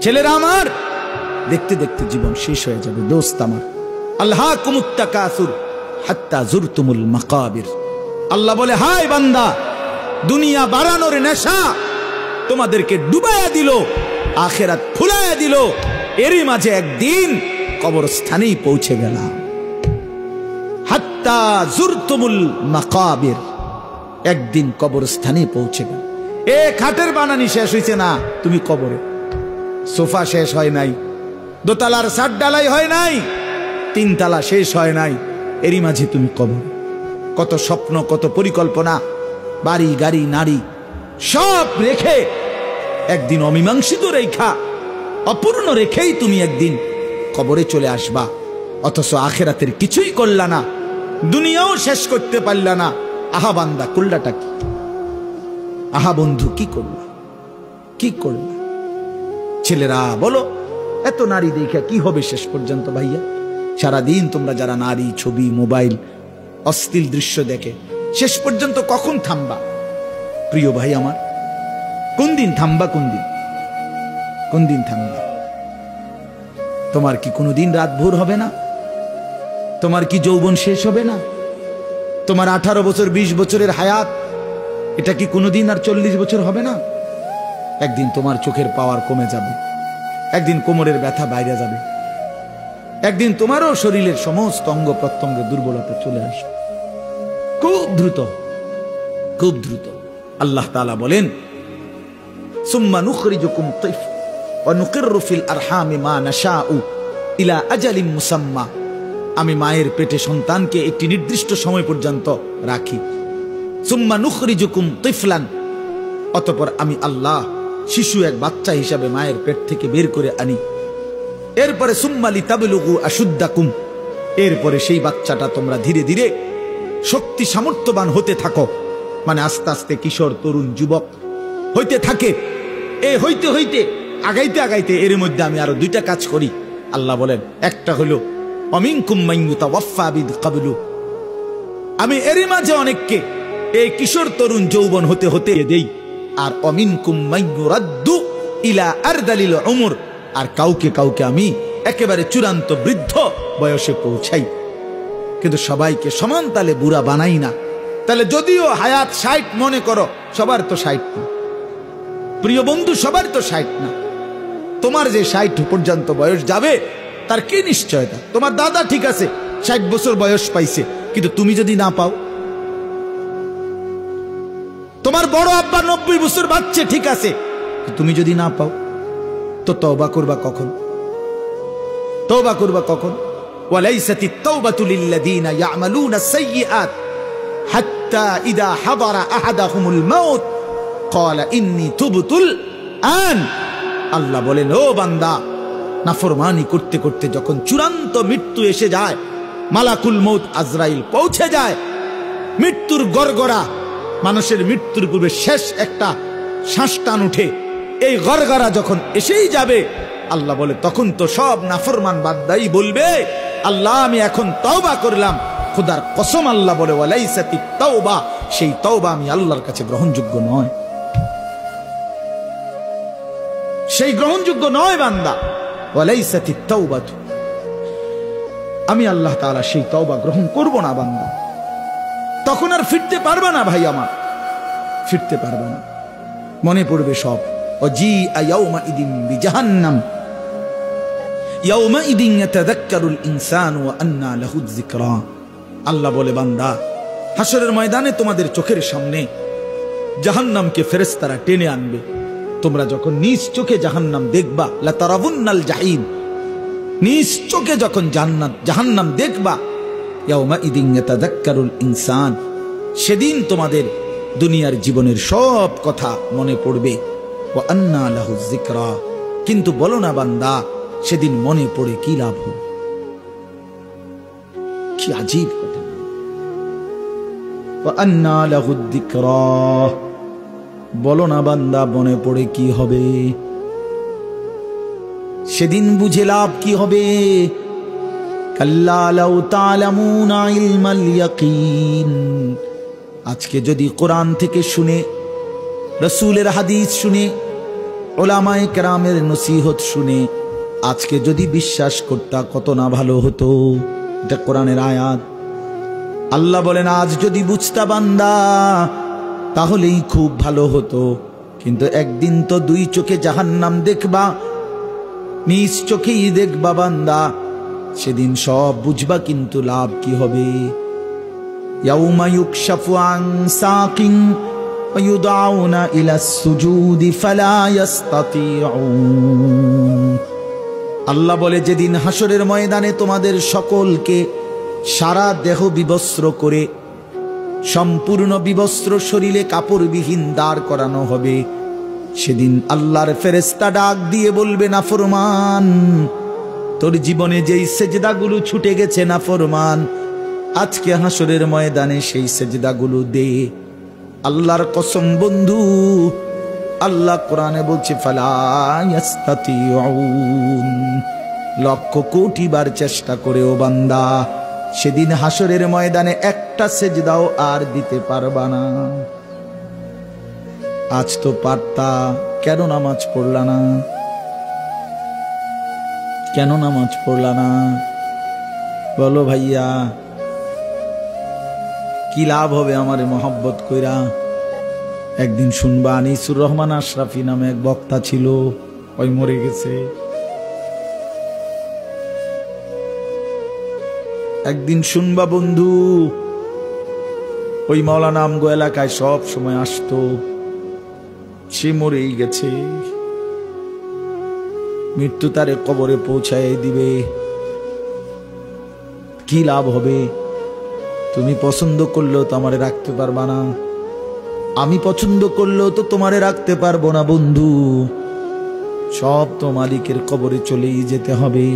ছেলেরা আমার, দেখতে দেখতে জীবন শেষ হয়ে যাবে দোস্ত আমার। আল্লাহকুমুত তাকাসুর হাত্তা জুরতুমুল মাকাবির। আল্লাহ বলে, হায় বান্দা, দুনিয়া বাড়ানোর নেশা তোমাদেরকে ডুবাইয়া দিল, আখিরাত ফুলাইয়া দিল, এরই মাঝে একদিন কবরস্থানেই পৌঁছে গেলাম। হাত্তা জুরতুমুল মাকাবির, একদিন কবরস্থানে পৌঁছে গেল। এ খাটের বানানি শেষ হইছে না, তুমি কবরে। সোফা শেষ হয় নাই, দোতলার ছাদ ঢালাই হয় নাই, তিনতলা শেষ হয় নাই, এরই মাঝে তুমি কবরে। কত স্বপ্ন, কত পরিকল্পনা, বাড়ি গাড়ি নারী সব রেখে একদিন অমীমাংসিত রেখা, অপূর্ণ রেখেই তুমি একদিন কবরে চলে আসবা। অথচ আখিরাতের কিছুই করলা না, দুনিয়াও শেষ করতে পারলা না। আহা বান্দা, করলাটা কি? আহা বন্ধু, কি করলা? কি করলা? ছেলেরা বলো, এত নারী দেখা কি হবে শেষ পর্যন্ত? ভাইয়া, সারাদিন তোমরা যারা নারী, ছবি, মোবাইল, অশ্লীল দৃশ্য দেখে, শেষ পর্যন্ত কখন থামবা? প্রিয় ভাই আমার, কোন দিন থামবা? কোন দিন থামবা? তোমার কি কোনোদিন রাত ভোর হবে না? তোমার কি যৌবন শেষ হবে না? তোমার 18 বছর 20 বছরের হায়াত, এটা কি কোনোদিন আর 40 বছর হবে না? একদিন তোমার চোখের পাওয়ার কমে যাবে, একদিন কোমরের ব্যথা বাইরে যাবে, একদিন তোমারও শরীরের সমস্ত অঙ্গ প্রত্যঙ্গে দুর্বলতা চলে আসবে, খুব দ্রুত, খুব দ্রুত। আল্লাহ তাআলা বলেন, সুম্মা নুখরিজুকুম তিফলা ওয়া নুকিররু ফিল আরহামি মা নাশাউ ইলা আজালিন মুসাম্মা। আমি মায়ের পেটে সন্তানকে একটি নির্দিষ্ট সময় পর্যন্ত রাখি। সুম্মা নুখরিজুকুম তিফলান, অতঃপর আমি আল্লাহ শিশু, এক বাচ্চা হিসাবে মায়ের পেট থেকে বের করে আনি। এরপরে সুম্মা লিতাবলুগু আশুদ্দাকুম, এরপরে সেই বাচ্চাটা তোমরা ধীরে ধীরে শক্তি সামর্থ্যবান হতে থাকো, মানে আস্তে আস্তে কিশোর, তরুণ, যুবক হইতে থাকে। এই হইতে হইতে আগাইতে আগাইতে এর মধ্যে আমি আরো 2টা কাজ করি। আল্লাহ বলেন, একটা হলো অমিনকুম মান ইউতাওয়াফা বিকাবলু, আমি এরই মাঝে অনেককে এই কিশোর, তরুণ, যৌবন হতে হতে দেই। আর অমিনকুম মান ইউরাদ্দু ইলা আরদালিল উমর, আর কাউকে কাউকে আমি একেবারে চূড়ান্ত বৃদ্ধ বয়সে পৌঁছাই। কিন্তু সবাইকে সমান তালে বুড়া বানাই না। তাহলে যদিও হায়াত 60 মনে করো, সবার তো 60 না প্রিয় বন্ধু, সবার তো 60 না। তোমার যে 60 পর্যন্ত বয়স যাবে তার কি নিশ্চয়তা? তোমার দাদা ঠিক আছে 60 বছর বয়স পাইছে, কিন্তু তুমি যদি না পাও। তোমার বড় আব্বা 90 বছর বাচ্চা ঠিক আছে, তুমি যদি না পাও, তো তওবা করবা কখন? তওবা করবা কখন? ওয়ালাইসাতিত তাওবাতু লিল্লাযিনা ইয়ামালুনা সাইয়্যাত হাত্তা ইযা হাদারা আহাদাহুমুল মাউত ক্বালা ইন্নী তুবতুল আন। আল্লাহ বলেন, ও বান্দা, নাফরমানি করতে করতে যখন চূড়ান্ত মৃত্যু এসে যায়, মালাকুল মউত আজরাইল পৌঁছে যায়, মৃত্যুর গড়গড়া, মানুষের মৃত্যুর পূর্বে শেষ একটা শ্বাস টান উঠে, এই গড়গড়া যখন এসেই যাবে, আল্লাহ বলে, তখন তো সব নাফরমান বান্দাই বলবে, আল্লাহ আমি এখন তওবা করলাম। খোদার কসম, আল্লাহ বলে, ওয়ালাইসাতিত তাওবা, সেই তওবা আমি আল্লাহর কাছে গ্রহণযোগ্য নয়, সেই গ্রহণযোগ্য নয় বান্দা। ওয়ালাইসাতিত তাওবাতু, আমি আল্লাহ তাআলা সেই তওবা গ্রহণ করব না বান্দা। তখন আর ফিরতে পারবে না ভাই আমার, ফিরতে পারবে না, মনে পড়বে সব। ওয়াজিআ ইয়াউমাইদিন বিজাহান্নাম ইয়াউমাইদিন ইয়াতাযাক্কারুল ইনসানু ওয়া আন্না লাহুয যিকরা। আল্লাহ বলে, বান্দা, হাসরের ময়দানে তোমাদের চোখের সামনে জাহান্নামকে ফেরেশতারা টেনে আনবে। তোমরা যখন নিজ চোখে জাহান্নাম দেখবা, লা তারাবুন্নাল জাহিম, নিজ চোখে যখন জাহান্নাম দেখবা, ইয়াউমাইদিন ইয়াতাযাক্কারুল ইনসান, সেদিন তোমাদের দুনিয়ার জীবনের সব কথা মনে পড়বে। ওয়া আন্না লাহুয যিকরা, কিন্তু বলো না বান্দা, সেদিন মনে পড়ে কি লাভ? কি আজীব কথা। ওয়া আন্না লাহুয যিকরা, বলো না বান্দা, মনে পড়ে কি হবে? সেদিন বুঝে লাভ কি হবে? কাল্লা লাউ তা'লামুনা ইলমাল ইয়াকিন। আজকে যদি কোরআন থেকে শুনে, রাসূলের হাদিস শুনে, উলামায়ে কেরামের নসিহত শুনে আজকে যদি বিশ্বাস করতা কত না ভালো হতো। এটা কোরআনের আয়াত। আল্লাহ বলেন আজ যদি বুঝতা বান্দা তাহলেই খুব ভালো হতো, কিন্তু একদিন তো দুই চোখে জাহান্নাম দেখবা, নিজ চোখেই দেখবা বান্দা, সেদিন সব বুঝবা কিন্তু লাভ কি হবে। ইয়াউমা ইউকশাফু আন সাকিন ওয়া ইউদআউনা ইলাস সুজুদি ফালা ইস্তাতিউন। আল্লাহ বলে যেদিন হাসরের ময়দানে তোমাদের সকলকে সারা দেহ বিবস্ত্র করে সম্পূর্ণ বিবস্ত্র শরীরে কাপড়বিহীন দাঁড় করানো হবে, সেদিন আল্লাহর ফেরেশতা ডাক দিয়ে বলবে নাফরমান, তোর জীবনে যেই সেজদাগুলো ছুটে গেছে নাফরমান, আজকে হাসরের ময়দানে সেই সেজদাগুলো দে। আল্লাহর কসম বন্ধু, আল্লাহ কোরআনে বলছে ফালা ইস্তাতিউন, লক্ষ কোটি বার চেষ্টা করেও বান্দা সেদিন হাসরের ময়দানে একটা সেজদাও আর দিতে পারবা না। আজ তো পারতা, কেন নামাজ পড়লা না? কেন নামাজ পড়লা না বলো ভাইয়া? কি লাভ হবে আমারে মহব্বত কইরা? একদিন শুনবা আনিসুর রহমান আশরাফি নামে এক বক্তা ছিল, ওই মরে গেছে। একদিন শুনবা বন্ধু, ওই মাওলানা আমগো এলাকায় সব সময় আসতো, সে মরেই গেছে। মৃত্যু তারে কবরে পৌঁছায় দিবে। কি লাভ হবে? তুমি পছন্দ করলেও তো আমারে রাখতে পারবা না, আমি পছন্দ করলেও তো তোমারে রাখতে পারবো না বন্ধু। সব তো মালিকের কবরে চলেই যেতে হবে।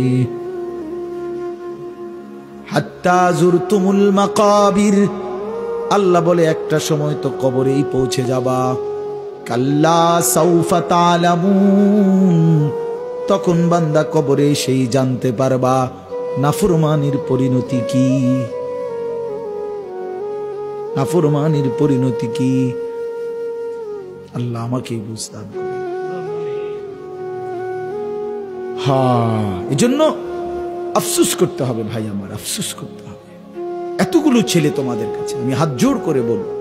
হাত্তা যুরতুমুল মাকাবির, আল্লাহ বলে একটা সময় তো কবরেই পৌঁছে যাবা। কাল্লা সাউফা তা'লামুন, তখন বান্দা কবরে সেই জানতে পারবা নাফরমানির পরিণতি কি। নাফরমানির পরিণতি কি? আল্লাহ আমাকে বুঝদান করে। এজন্য আফসোস করতে হবে ভাই আমার, আফসোস করতে হবে। এতগুলো ছেলে তোমাদের কাছে আমি হাত জোড় করে বলবো,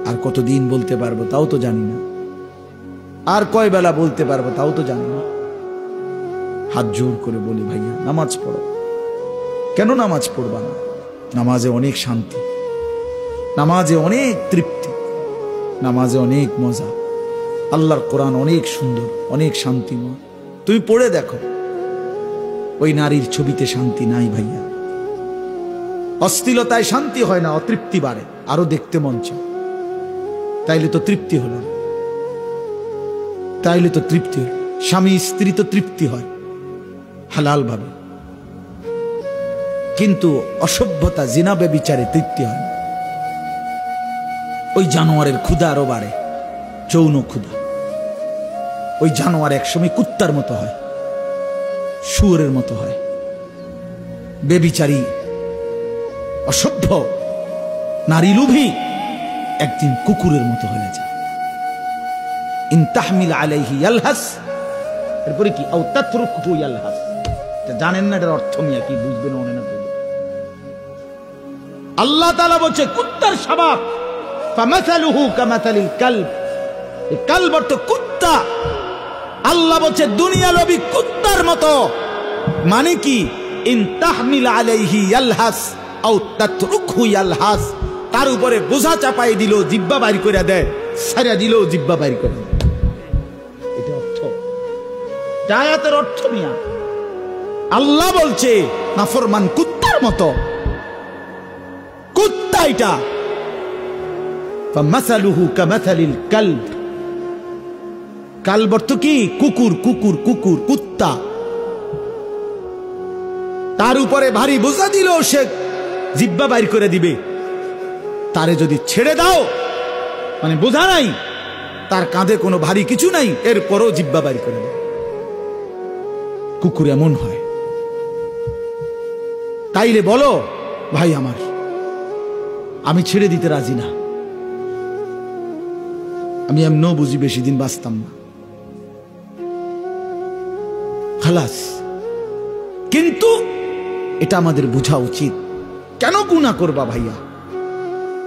আর কতদিন বলতে পারবো তাও তো জানি না, আর কয় বেলা বলতে পারবো তাও তো জানি না। হাত জোড় করে বলি ভাইয়া, নামাজ পড়ো। কেন নামাজ পড়বা না? নামাজে অনেক শান্তি, নামাজে অনেক তৃপ্তি, নামাজে অনেক মজা। আল্লাহর কোরআন অনেক সুন্দর, অনেক শান্তিময়। তুমি পড়ে দেখো, ওই নারীর ছবিতে শান্তি নাই ভাইয়া। অস্থিলতায় শান্তি হয় না, অতৃপ্তি বাড়ে, আরো দেখতে মন চায়। তাইলে তো তৃপ্তি হলো না, তাইলে তো তৃপ্তি হলো। স্বামী স্ত্রী তো তৃপ্তি হয় হালাল ভাবে, কিন্তু অসভ্যতা জিনা ব্যভিচারে তৃপ্তি হয় না। ওই জানোয়ারের ক্ষুধা আরো বাড়ে, যৌন ক্ষুধা। ওই জানোয়ার একসময় কুত্তার মতো হয়, শুয়োরের মতো হয়। বেবিচারী অসভ্য নারী লোভী একদিন কুকুরের মতো হয়ে যায়। ইন তাহমিল আলাইহি ইয়ালহাস, এরপরে কি আও তাতরুকহু ইয়ালহাস। জানেন না এটার অর্থ মিয়া কি, বুঝবেন মনে না। আল্লাহ তাআলা বলছে কুত্তার স্বভাব, ফামাসালুহু কামাসালিল কালব। এই কালব অর্থ কুত্তা। আল্লাহ বলছে দুনিয়া লোভী কুত্তার মতো। মানে কি? ইন তাহমিল আলাইহি ইয়ালহাস আও তাতরুকহু ইয়ালহাস। তার উপরে বোঝা চাপাই দিল, জিহ্বা বাইর করে দেয়, ছাড়া দিল, জিহ্বা বাইর করে দেয়। এটা অর্থ, আয়াতের অর্থ মিয়া। আল্লাহ বলছে নাফরমান কুত্তার মতো, কুত্তা এটা। ফামাসালুহু কামাসালিল কালব। কালব অর্থ কি? কুকুর, কুকুর, কুকুর, কুত্তা। তার উপরে ভারী বোঝা দিল, সে জিহ্বা বাইর করে দিবে। তারে যদি ছেড়ে দাও, মানে বোঝা নাই, তার কাঁধে কোনো ভারী কিছু নাই, এরপরও জিহ্বা বাইর করে দেয়। কুকুর এমন হয়। তাইলে বলো ভাই আমার, আমি ছেড়ে দিতে রাজি না। আমি এমনও বুঝি বেশি দিন বাঁচতাম না। খালাস। কিন্তু এটা আমাদের বোঝা উচিত, কেন গুনাহ করবা ভাইয়া?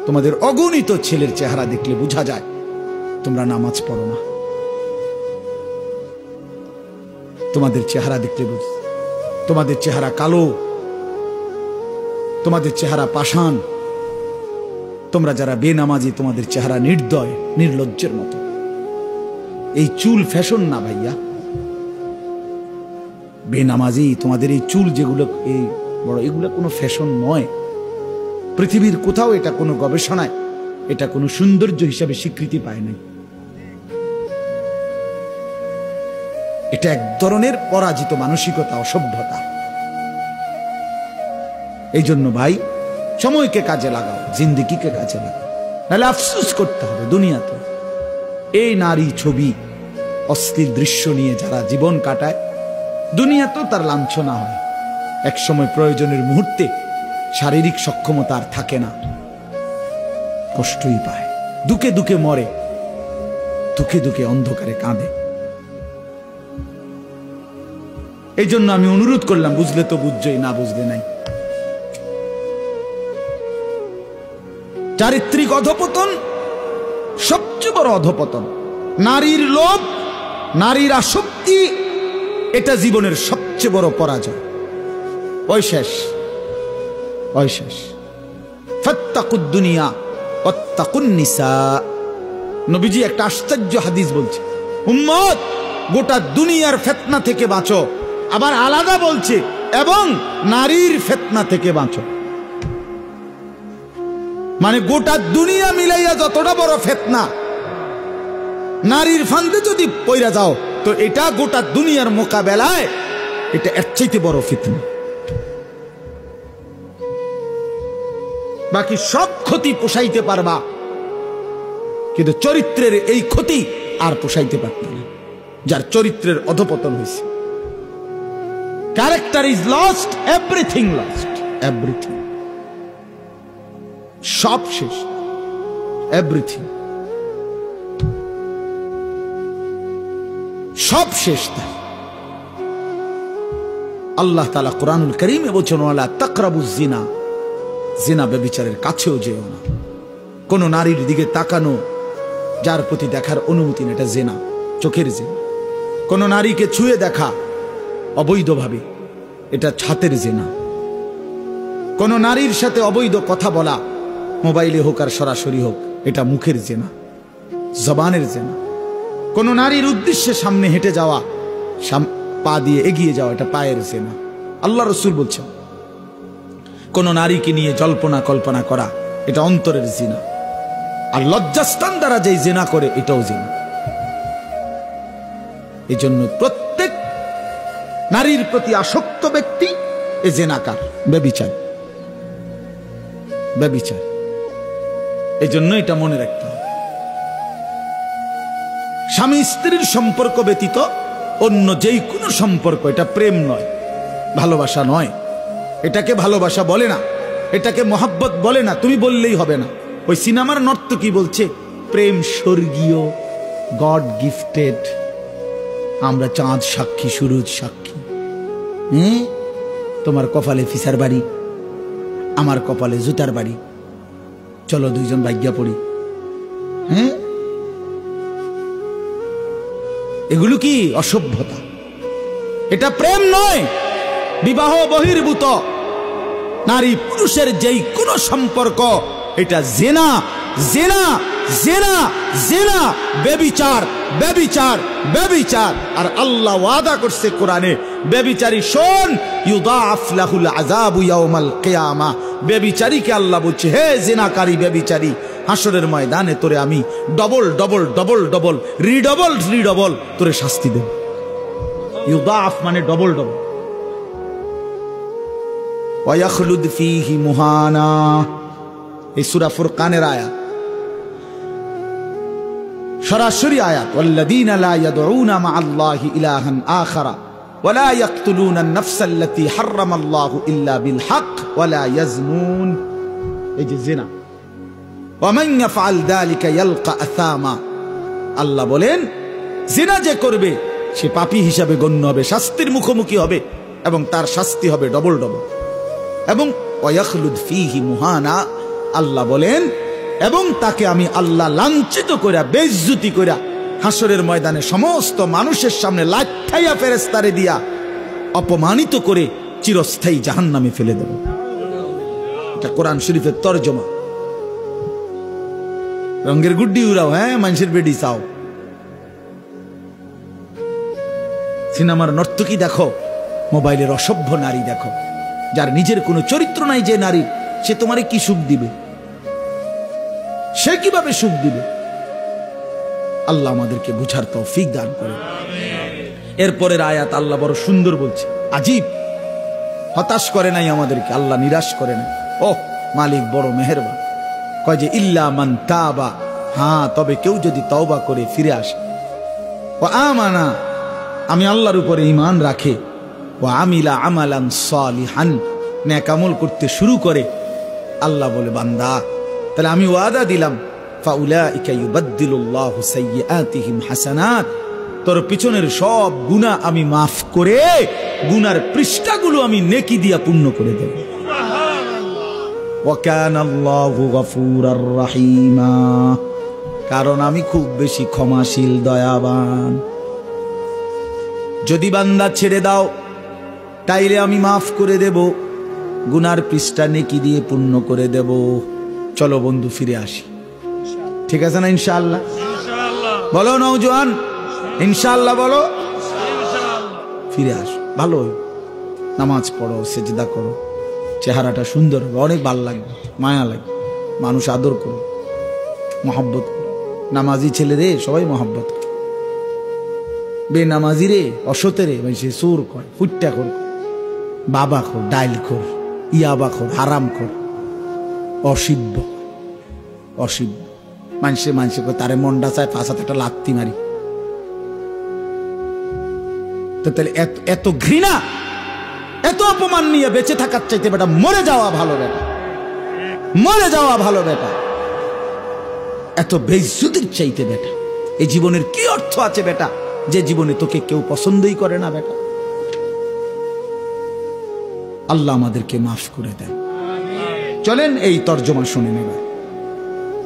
তোমাদের অগণিত ছেলের চেহারা দেখলে বোঝা যায় তোমরা নামাজ পড়ো না। তোমাদের চেহারা দেখলে তোমাদের চেহারা কালো, তোমাদের চেহারা পাষাণ। তোমরা যারা বেনামাজি তোমাদের চেহারা নির্দয়, নির্লজ্জের মতো। এই চুল ফ্যাশন না ভাইয়া, বেনামাজি তোমাদের এই চুল যেগুলো এই বড়, এগুলো কোনো ফ্যাশন নয়। পৃথিবীর কোথাও এটা কোনো গবেষণায় এটা কোনো সৌন্দর্য হিসাবে স্বীকৃতি পায় নাই। এটা এক ধরনের পরাজিত মানসিকতা, অসভ্যতা। এই জন্য ভাই সময়কে কাজে লাগাও, জিন্দেগিকে কাজে লাগাও, নাহলে আফসোস করতে হবে দুনিয়াতে। এই নারী ছবি, অশ্লীল দৃশ্য নিয়ে যারা জীবন কাটায়, দুনিয়াতেও তার লাঞ্ছনা হয়। এক সময় প্রয়োজনের মুহূর্তে শারীরিক সক্ষমতা আর থাকে না, কষ্টই পায়, দুঃখে দুঃখে মরে, দুঃখে দুঃখে অন্ধকারে কাঁদে। এই জন্য আমি অনুরোধ করলাম, বুঝলে তো বুঝছই, না বুঝলে নাই। চারিত্রিক অধপতন সবচেয়ে বড় অধপতন। নারীর লোভ, নারীর আসক্তি, এটা জীবনের সবচেয়ে বড় পরাজয়। ওই শেষ, ওই শেষ। ফাত্তাকুদ দুনিয়া ওয়াত্তাকুন নিসা। নবীজি একটা আশ্চর্য হাদিস বলছে, উম্মত গোটা দুনিয়ার ফিতনা থেকে বাঁচো। আবার আলাদা বলছে, এবং নারীর ফিতনা থেকে বাঁচো। মানে গোটা দুনিয়া মিলাইয়া যতটা বড় ফিতনা, নারীর ফান্দে যদি পইরা যাও তো এটা গোটা দুনিয়ার মোকাবেলায় এটা এর চাইতে বড় ফিতনা। বাকি সব ক্ষতি পোষাইতে পারবা, কিন্তু চরিত্রের এই ক্ষতি আর পোষাইতে পারত না, যার চরিত্রের অধপতন হয়েছে। Character is lost, everything lost, everything, সব শেষ, এভরিথিং সব শেষ। তাই আল্লাহ তাআলা কোরআনুল কারীমে বলেছেন, ওয়ালা তাকরাবুজ জিনা, জিনা ব্যভিচারের কাছেও যেও না। কোন নারীর দিকে তাকানো, যার প্রতি দেখার অনুমতি নেই, এটা জিনা, চোখের জিনা। কোন নারীকে ছুঁয়ে দেখা অবৈধভাবে, এটা ছাতের জিনা। কোন নারীর সাথে অবৈধ কথা বলা, মোবাইলে হোক আর সরাসরি হোক, এটা মুখের জিনা, জবানের জিনা। কোন নারীর উদ্দেশ্যে সামনে হেঁটে যাওয়া, পা দিয়ে এগিয়ে যাওয়া, এটা পায়ের জিনা। আল্লাহ রাসূল বলছেন, কোন নারীকে নিয়ে জল্পনা কল্পনা করা, এটা অন্তরের জিনা। আর লজ্জাস্থান দ্বারা যেই জিনা করে, এটাও জিনা। এই জন্য প্রত্যেক নারীর প্রতি আসক্ত ব্যক্তি এ জিনাকার, ব্যভিচার, ব্যভিচার। এই জন্য এটা মনে রাখতে হবে। স্বামী স্ত্রীর সম্পর্ক ব্যতীত অন্য যেই কোনো সম্পর্ক, এটা প্রেম নয়, ভালোবাসা নয়। এটাকে ভালোবাসা বলে না, এটাকে মহব্বত বলে না, তুমি বললেই হবে না। ওই সিনেমার নর্তকী বলছে প্রেম স্বর্গীয়, গড গিফটেড, আমরা চাঁদ সাক্ষী, সুরজ সাক্ষী। তোমার কপালে ফিসার বাড়ি, আমার কপালে জুতার বাড়ি, চলো দুইজন ভাগ্যা পড়ি। এগুলো কি অসভ্যতা? এটা প্রেম নয়, বিবাহ বহির্ভূত। নারী পুরুষের যেই কোনো সম্পর্ক, এটা জিনা, জিনা, জিনা, জিনা, ব্যভিচার, ব্যভিচার, ব্যভিচার। আর আল্লাহ ওয়াদা করছে কোরআনে, ব্যভিচারী শোন, ইউদাআফ লাহুল আযাবু ইয়াউমাল কিয়ামাহ। ব্যভিচারীকে আল্লাহ বলছে, হে জিনাকারী ব্যভিচারী, হাসরের ময়দানে তোরে আমি ডবল ডবল ডবল ডবল রিডবল রিডবল তোরে শাস্তি দেব। ইউদাআফ মানে ডবল ডবল। ওয়া ইয়াখলুদ ফীহি মুহানা, এই সূরা ফুরকানের আয়াত, সরাসরি আয়াত। ওয়াল্লাযীনা লা ইয়াদউনা মা'আল্লাহি ইলাহান আখারা ওয়া লা ইয়াকতুলুনা আন-নাফসা আল্লাতী হারামাল্লাহু ইল্লা বিল হক ওয়া লা ইয়াজনুন। এই যে জিনা, ওয়া মান ইয়াফআল যালিকা ইয়ালকা আসামা। আল্লাহ বলেন, জিনা যে করবে সে পাপী হিসাবে গণ্য হবে, শাস্তির মুখোমুখি হবে, এবং তার শাস্তি হবে ডবল ডবল। এবং ওয়াখলুদ ফীহি মুহানা, আল্লাহ বলেন, এবং তাকে আমি আল্লাহ লাঞ্ছিত কইরা, বেইজ্জতি কইরা, হাসরের ময়দানে সমস্ত মানুষের সামনে লাঠাইয়া ফেরেশতারে দিয়া অপমানিত করে চিরস্থায়ী জাহান্নামে ফেলে দেব। এটা কোরআন শরীফের তরজমা। রঙের গুড্ডি উড়াও, হ্যাঁ, মানুষের বেডি চাও। সিনেমার নর্তকী দেখো, মোবাইলের অসভ্য নারী দেখো, যার নিজের কোনো চরিত্র নাই, যে নারী, সে তোমারে কি সুখ দিবে? সে কিভাবে সুখ দিবে? আল্লাহ আমাদেরকে বুঝার তৌফিক দান করে। এরপরের আয়াত আল্লাহ বড় সুন্দর বলছে, আজীব। হতাশ করে নাই আমাদেরকে, আল্লাহ নিরাশ করে নাই। ও মালিক বড় মেহেরবান। কয় যে ইল্লা মান তাবা, হ্যাঁ, তবে কেউ যদি তওবা করে ফিরে আসে, ও আমানা, আমি আল্লাহর উপরে ঈমান রাখে, ও আমিলা আমালান সালিহান, নেক আমল করতে শুরু করে, আল্লাহ বলে বান্দা, তাহলে আমি ওয়াদা দিলাম, ফাউলাইকা ইউবাদদিলুল্লাহু সাইয়্যাতিহিম হাসানাত, তোর পিছনের সব গুনাহ আমি মাফ করে গুনার পৃষ্ঠাগুলো আমি নেকি দিয়া পূর্ণ করে দেব। ওয়া কানাল্লাহু গফুরার রহিমা, কারণ আমি খুব বেশি ক্ষমাশীল, দয়াবান। যদি বান্দা ছেড়ে দাও, তাইলে আমি মাফ করে দেব, গুনার পৃষ্ঠা নেকি দিয়ে পূর্ণ করে দেব। চলো বন্ধু ফিরে আসি, ঠিক আছে না? ইনশাআল্লাহ বলো নওজোয়ান, ইনশাআল্লাহ বলো। ফিরে আসো, ভালো নামাজ পড়ো, সেজদা করো, চেহারাটা সুন্দর হবে, অনেক ভালো লাগবে, মায়া লাগবে, মানুষ আদর করো, মহব্বত করো। নামাজি ছেলে রে সবাই মহব্বত করে, বেনামাজি রে, অসতে রে, সে সুর কর, ফুট্টা কর, বাবা খোর, ডাইল খোর, ইয়াবা খোর, হারাম খোর, অসিব্য, অসিব্য। মানুষে তারে মন্ডা চায় ফাঁসাতে একটা লাত্তি মারি। তো তাহলে এত ঘৃণা, এত অপমান নিয়ে বেঁচে থাকার চাইতে বেটা মরে যাওয়া ভালো, বেটা মরে যাওয়া ভালো, বেটা এত বেইজ্জতির চাইতে বেটা এই জীবনের কি অর্থ আছে বেটা, যে জীবনে তোকে কেউ পছন্দই করে না বেটা। আল্লাহ আমাদেরকে মাফ করে দেন। চলেন এই তরজমা শুনে নেবেন।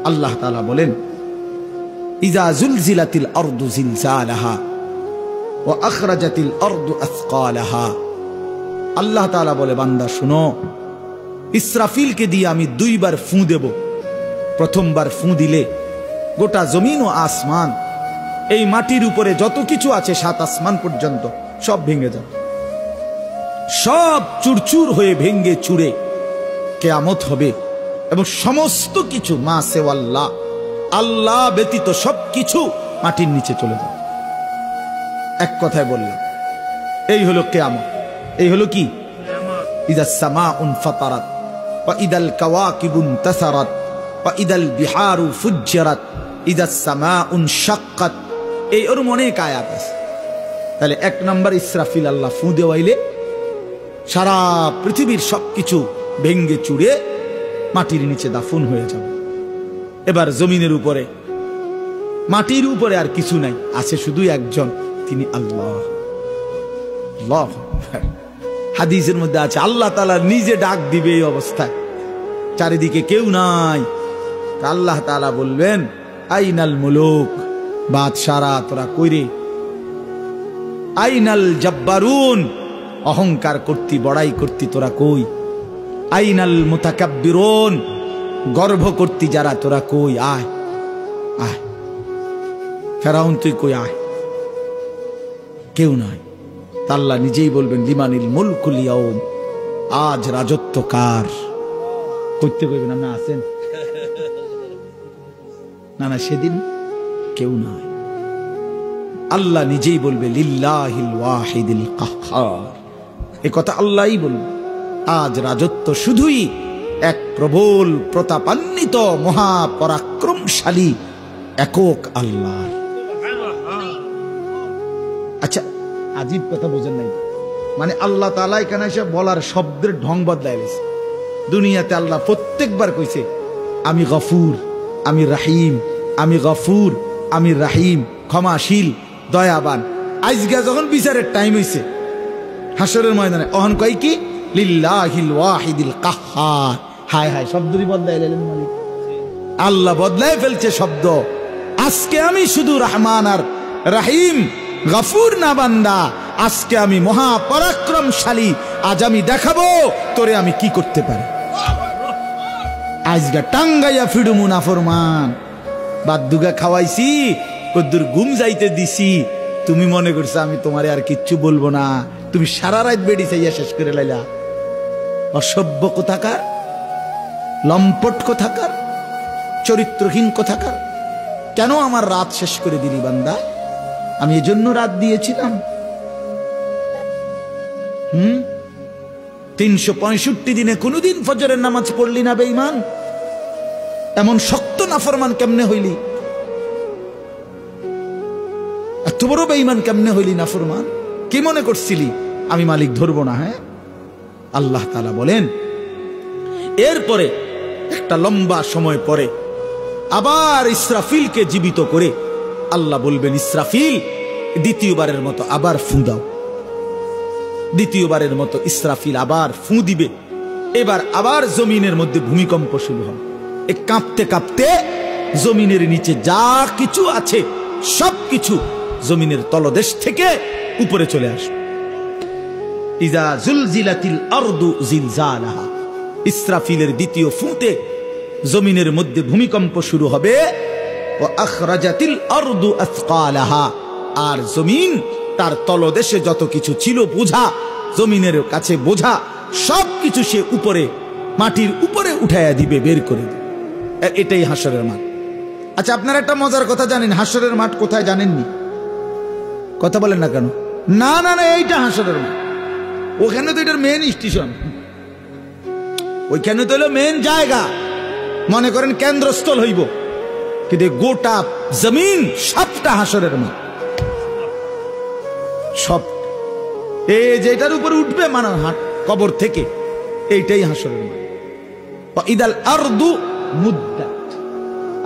আল্লাহ তাআলা বলেন, ইযা যুলজিলাতিল আরদু জিলজালাহা ওয়া আখরাজাতিল আরদু আসকালাহা। আল্লাহ তাআলা বলে, বান্দা শুনো, ইসরাফিলকে দিয়ে আমি দুইবার ফুঁ দেব। প্রথমবার ফুঁ দিলে গোটা জমিন ও আসমান, এই মাটির উপরে যত কিছু আছে 7 আসমান পর্যন্ত সব ভেঙে যাবে, সব চুরচুর হয়ে ভেঙে চুরে কিয়ামত হবে, এবং সমস্ত কিছু মা সেওয়াল্লাহ, আল্লাহ ব্যতীত সবকিছু মাটির নিচে চলে যাবে। এক কথায় বললাম, এই হলো কিয়ামত। এই হলো কি? ইদাস সামাউন ফাতারাত ওয়া ইদাল কাওয়াকিবু ইনতাসারাত ওয়া ইদাল বিহারু ফুজ্জিরাত ইদাস সামাউন শাক্কাত। এই ওর অনেক আয়াত আছে। তাহলে 1 নম্বর ইসরাফিল আল্লাহ ফুঁ দেওয়াইলে সারা পৃথিবীর সবকিছু ভেঙ্গে চুরে মাটির নিচে দাফন হয়ে যাবে। এবার জমিনের উপরে, মাটির উপরে আর কিছু নাই, আছে শুধু একজন, তিনি আল্লাহ। আল্লাহ, হাদিসের মধ্যে আছে আল্লাহ তাআলা নিজে ডাক দিবে এই অবস্থায়, চারিদিকে কেউ নাই। আল্লাহ তাআলা বলবেন, আইনাল মুলুক, বাদশারা তোরা কইরে, আইনাল জব্বারুন, অহংকার করতি, বড়াই করতি, তোরা কই? আইনাল মুতাকাব্বিরুন, গর্ব করতি যারা, তোরা কই? আয় আয়, ফেরাউন তুই কই, আয়। কেউ নাই। আল্লাহ নিজেই বলবেন, লিমানিল মুলকুল ইয়াউম, আজ রাজত্ব কার? করতে কইবেন না, আছেন না, সেদিন কেউ নাই। আল্লাহ নিজেই বলবে, লিল্লাহিল ওয়াহিদিল কাহ্হার, এই কথা আল্লাহই বলবে। আজ রাজত্ব শুধুই এক প্রবল প্রতাপান্বিত মহাপরাক্রমশালী একক আল্লাহর। আচ্ছা, আজীব কথা বোঝেন নাই? মানে আল্লাহ তাআলা এখানে এসে বলার শব্দের ঢং বদলায় গেছে। দুনিয়াতে আল্লাহ প্রত্যেকবার কইছে, আমি গফুর, আমি রাহিম, আমি গফুর, আমি রাহিম, ক্ষমাশীল, দয়াবান। আজকে যখন বিচারের টাইম হইছে হাসরের ময়দানে, অহন কয় কি লিল্লাহিল ওয়াহিদিল কাহ্হার। হায় হায়, শব্দই বদলাই দিলেন মালিক। আল্লাহ বদলায় ফেলছে শব্দ। আজকে আমি শুধু রহমান আর রহিম, গফুর না বান্দা, আজকে আমি মহাপরাক্রমশালী। আজ আমি দেখাবো তোরে আমি কি করতে পারি। আজকে টাঙ্গাইয়া ফিডুমু নাফরমান, বাদ্দুগা খাওয়াইছি, কদ্দুর ঘুম যাইতে দিছি, তুমি মনে করছো আমি তোমারে আর কিচ্ছু বলবো না। তুমি সারা রাত বেড়ি চাইয়া শেষ করে লাইলা। অসভ্য কোথাকার, লম্পট কোথাকার, চরিত্রহীন কোথাকার। কেন আমার রাত শেষ করে দিলি বান্দা? আমি এজন্য রাত দিয়েছিলাম। 365 দিনে কোনদিন ফজরের নামাজ পড়লি না বেঈমান? এমন শক্ত নাফরমান কেমনে হইলি? এত বড় বেঈমান কেমনে হইলি নাফরমান? কি মনে করছিলি আমি মালিক ধরবো না? হ্যাঁ, আল্লাহ তাআলা বলেন এরপরে একটা লম্বা সময় পরে আবার ইসরাফিলকে জীবিত করে আল্লাহ বলবেন, ইসরাফিল দ্বিতীয়বারের মতো আবার ফু দাও। দ্বিতীয়বারের মতো ইসরাফিল আবার ফু দিবে। এবার আবার জমিনের মধ্যে ভূমিকম্প শুরু হবে। কাঁপতে কাঁপতে জমিনের নিচে যা কিছু আছে সবকিছু জমিনের তলদেশ থেকে উপরে চলে আসবে। ইজা জুলজিলাতিল আরদু জিলজালাহা। ইসরাফিলের দ্বিতীয় ফুঁতে জমিনের মধ্যে ভূমিকম্প শুরু হবে। ওয়া আখরাজাতিল আরদু আসকালাহা। আর জমিন তার তলদেশে যত কিছু ছিল বোঝা, জমিনের কাছে বোঝা সবকিছু সে উপরে মাটির উপরে উঠাইয়া দিবে, বের করে দিবে। এটাই হাসরের মাঠ। আচ্ছা, আপনারা একটা মজার কথা জানেন? হাসরের মাঠ কোথায় জানেননি? কথা বলেন না কেন? না না না, এইটা হাসরের মাঠ। ওখানে তো এটার মেন স্টেশন, ওইখানে তো হলো মেন জায়গা, মনে করেন কেন্দ্রস্থল হইব। কিন্তু গোটা জমিন সবটা হাসরের মাঠ, সব। এই যেটার উপরে উঠবে মানে কবর থেকে, এইটাই হাসরের মাঠ। ইদাল আরদু মুদ্দাত।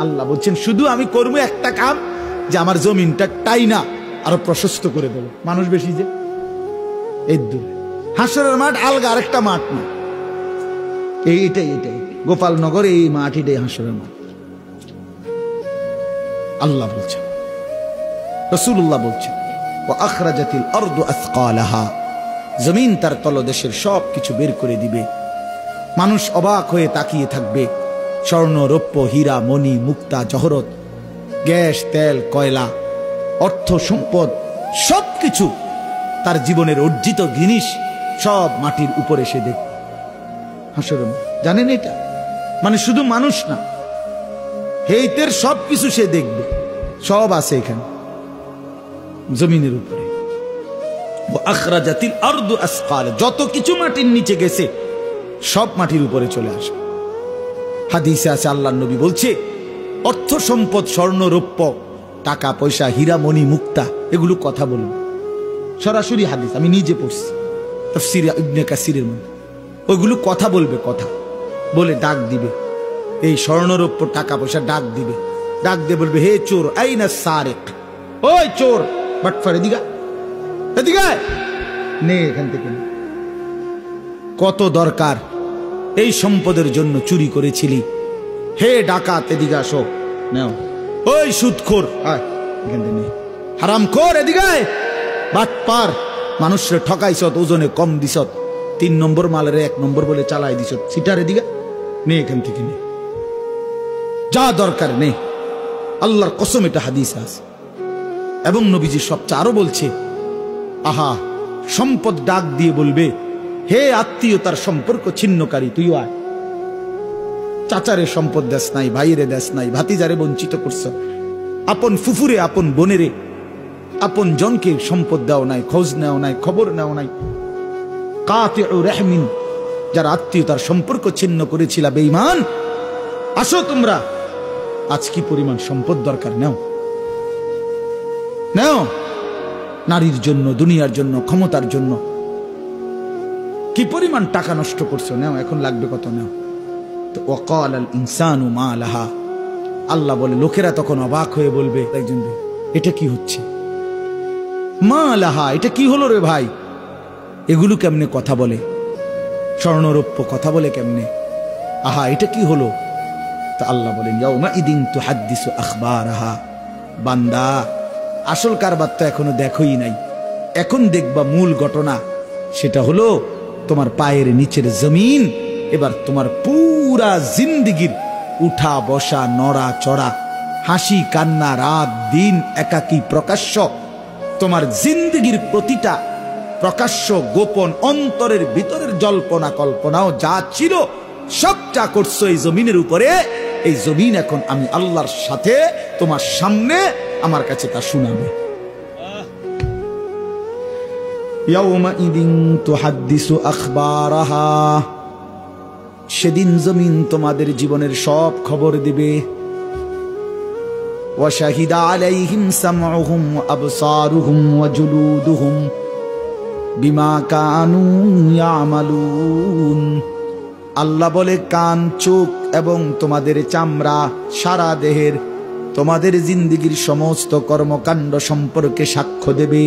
আল্লাহ বলছেন শুধু আমি করবো একটা কাম, যে আমার জমিনটা টাইনা আরো প্রশস্ত করে দেবো। মানুষ বেশি যে এই দূর। হাসরের মাঠ আলগা আরেকটা মাঠ না, এইটাই এইটাই গোপালনগর, এই মাঠ, এটাই হাসরের মাঠ। আল্লাহ বলছেন, রাসূলুল্লাহ বলছেন, ওয়া আখরাজাতিল আরদু আসকালাহা। জমিন তার তলদেশের সব কিছু বের করে দিবে। মানুষ অবাক হয়ে তাকিয়ে থাকবে। স্বর্ণ, রৌপ্য, হীরা, মণি, মুক্তা, জহরত, গ্যাস, তেল, কয়লা, অর্থ সম্পদ সবকিছু তার জীবনের অর্জিত জিনিস সব মাটির উপরে সে দেখবে। হাসরের মাঠ, জানেন এটা? মানে শুধু মানুষ না, হেইতের সবকিছু সে দেখবে, সব আছে এখানে জমিনের উপরে। আখরাজাতিল আরদু আসকালা। যত কিছু মাটির নিচে গেছে সব মাটির উপরে চলে আসবে। হাদিসে আছে, আল্লাহর নবী বলছে, অর্থ সম্পদ, স্বর্ণ, রৌপ্য, টাকা পয়সা, হীরা, মণি, মুক্তা, এগুলো কথা বলবে। সরাসরি হাদিস, আমি নিজে পড়ছি তাফসীর ইবনে কাসিরের মধ্যে। ওইগুলো কথা বলবে, কথা বলে ডাক দিবে। এই স্বর্ণ, রৌপ্য, টাকা পয়সা ডাক দিবে। ডাক দিয়ে বলবে, হে চোর, আইনা সারিক, ওই চোর বাটফার, এদিকে এদিকে নে, এখান থেকে কত দরকার এই সম্পদের জন্য চুরি করেছিলি। হে ডাকাত, এদিকে আসো, নাও। ওই সুদখোর, আয় এখান থেকে নে। হারামখোর, এদিকে বাটপার, মানুষরে ঠকাইছত, ওজনে কম দিছত, 3 নম্বর মালের 1 নম্বর বলে চালাই দিছত, সিটার এদিকে নে, এখান থেকে নে, যা দরকার নে। আল্লাহর কসম, এটা হাদিস আছে। এবং নবীজি সবচেয়ে আরো বলছে, আহা, সম্পদ ডাক দিয়ে বলবে, হে আত্মীয়তার সম্পর্ক ছিন্নকারী, তুই আয়। চাচারে সম্পদ দেশ নাই, ভাইরে দেশ নাই, ভাতিজারে বঞ্চিত করছ, আপন ফুফুরে, আপন বোনেরে, আপন জনকে সম্পদ দেও নাই, খোঁজ নেও নাই, খবর নেও নাই। কাতিউ রাহমিন, যারা আত্মীয়তার সম্পর্ক ছিন্ন করেছিল, বেঈমান, আসো তোমরা, আজ কি পরিমাণ সম্পদ দরকার, নেও নেও। নারীর জন্য, দুনিয়ার জন্য, ক্ষমতার জন্য কি পরিমাণ টাকা নষ্ট করছো, নেও, এখন লাগবে কত, নেও। তো ওয়াকাল আল ইনসানু মা লাহা। আল্লাহ বলে, লোকেরা তখন অবাক হয়ে বলবে, একজন, এটা কি হচ্ছে? মা লাহা, এটা কি হলো রে ভাই? এগুলো কেমনে কথা বলে? স্বর্ণরৌপ্য কথা বলে কেমনে? আহা, এটা কি হলো? তা আল্লাহ বলেন, ইয়াউমা ইদিন তুহাদ্দিসু আখবারাহা। বান্দা, আসল কারবার তো এখনো দেখোই নাই, এখন দেখবা মূল ঘটনা। সেটা হলো তোমার পায়ের নিচের জমিন এবার তোমার পুরা জিন্দিগির উঠা বসা, নড়া চড়া, হাসি কান্না, রাত দিন, একাকী প্রকাশ্য, তোমার জিন্দিগির প্রতিটা প্রকাশ্য গোপন অন্তরের ভিতরের জল্পনা কল্পনাও যা ছিল সব যা করছো এই জমিনের উপরে, এই জমিন এখন আমি আল্লাহর সাথে তোমার সামনে আমার কাছে তা শুনাবে। ইয়াউমাইদিন তুহাদ্দিসু আখবারাহা, সেদিন জমিন তোমাদের জীবনের সব খবর দিবে। ওয়া শাহিদা আলাইহিম সামউহুম ওয়া আবসারুহুম ওয়া জুলুদুহুম বিমা কানু ইয়ামালুন। আল্লাহ বলে, কান, চোখ এবং তোমাদের চামড়া, সারা দেহের তোমাদের জিন্দেগির সমস্ত কর্মকাণ্ড সম্পর্কে সাক্ষ্য দেবে।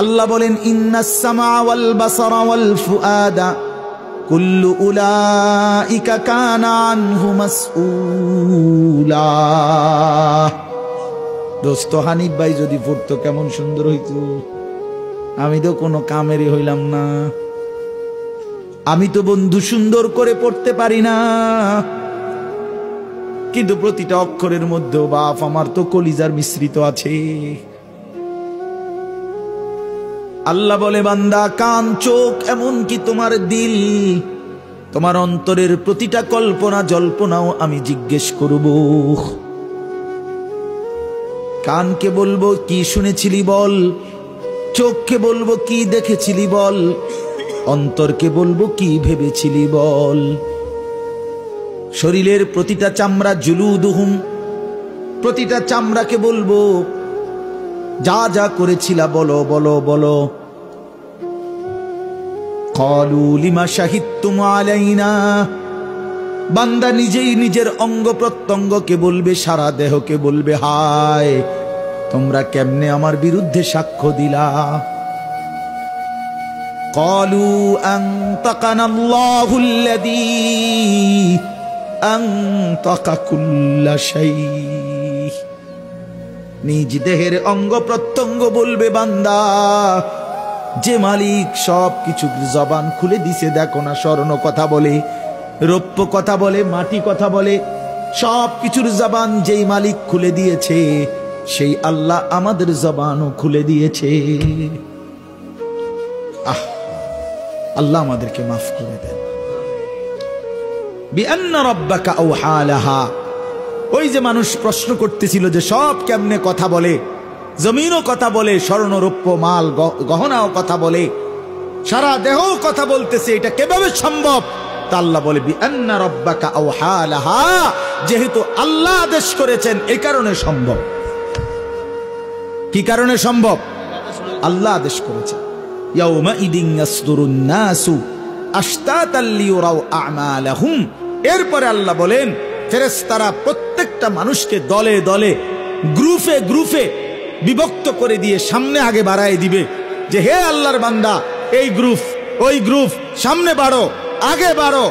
আল্লাহ বলেন, ইন্নাস সামা ওয়াল বাসারা ওয়াল ফুআদা কুল্লু উলাইকা কানা আনহু মাসউলা। দোস্ত হানিফ ভাই যদি পড়তো কেমন সুন্দর হইতো। আমি তো কোনো কামেরই হইলাম না, আমি তো বন্ধু সুন্দর করে পড়তে পারি না, কিন্তু প্রতিটা অক্ষরের মধ্যেও বাপ আমার তো কলিজার মিশ্রিত আছে। আল্লাহ বলে, বান্দা, কান, চোখ, এমনকি তোমার দিল, তোমার অন্তরের প্রতিটা কল্পনা জল্পনাও আমি জিজ্ঞেস করব। কানকে বলবো কি শুনেছিলি বল, চোখকে বলবো কি দেখেছিলি বল, অন্তরকে বলবো কি ভেবেছিলি বল। শরীরের প্রতিটা চামড়া, জুলুদুহুম, প্রতিটা চামড়াকে বলবো যা যা করেছিলা বলো বলো বলো। ক্বালু লিমা শাহিদতুম আলাইনা, বান্দা নিজেই নিজের অঙ্গ প্রত্যঙ্গকে বলবে, সারা দেহকে বলবে, হায় তোমরা কেমনে আমার বিরুদ্ধে সাক্ষ্য দিলা। ক্বালু আনতাকানাল্লাহুল্লাযী আনতাকা কুল্লা শাই। নিজ দেহের অঙ্গ প্রত্যঙ্গ বলবে, বান্দা, যে মালিক সব কিছু জবান খুলে দিছে, দেখো না, স্বর্ণ কথা বলে, রৌপ্য কথা বলে, মাটি কথা বলে, সব কিছুর জবান যেই মালিক খুলে দিয়েছে সেই আল্লাহ আমাদের জবানও খুলে দিয়েছে। আল্লাহ আমাদেরকে মাফ করে দেন। বিআন্না রাব্বাকা আওহা লাহা, ওই যে মানুষ প্রশ্ন করতেছিল যে সব কেমনে কথা বলে, জমিনও কথা বলে, স্বর্ণ রৌপ্য মাল গহনাও কথা বলে, সারা দেহ কথা বলতেছে, এটা কিভাবে সম্ভব? তা আল্লাহ বলে, বিআন্না রাব্বাকা আওহা লাহা, যেহেতু আল্লাহ আদেশ করেছেন এই কারণে সম্ভব। কি কারণে সম্ভব? আল্লাহ আদেশ করেছেন। ইয়াউমাইদিন ইয়াসদুরুন নাসু আশতাতাল লিয়ুরাউ আমালাহুম। এরপরে আল্লাহ বলেন, ফেরেশতারা প্রত্যেকটা মানুষকে দলে দলে, গ্রুপে গ্রুপে বিভক্ত করে দিয়ে সামনে আগে বাড়ায় দিবে যে, হে আল্লাহর বান্দা, এই গ্রুপ ওই গ্রুপ, সামনে বাড়ো, আগে বাড়ো।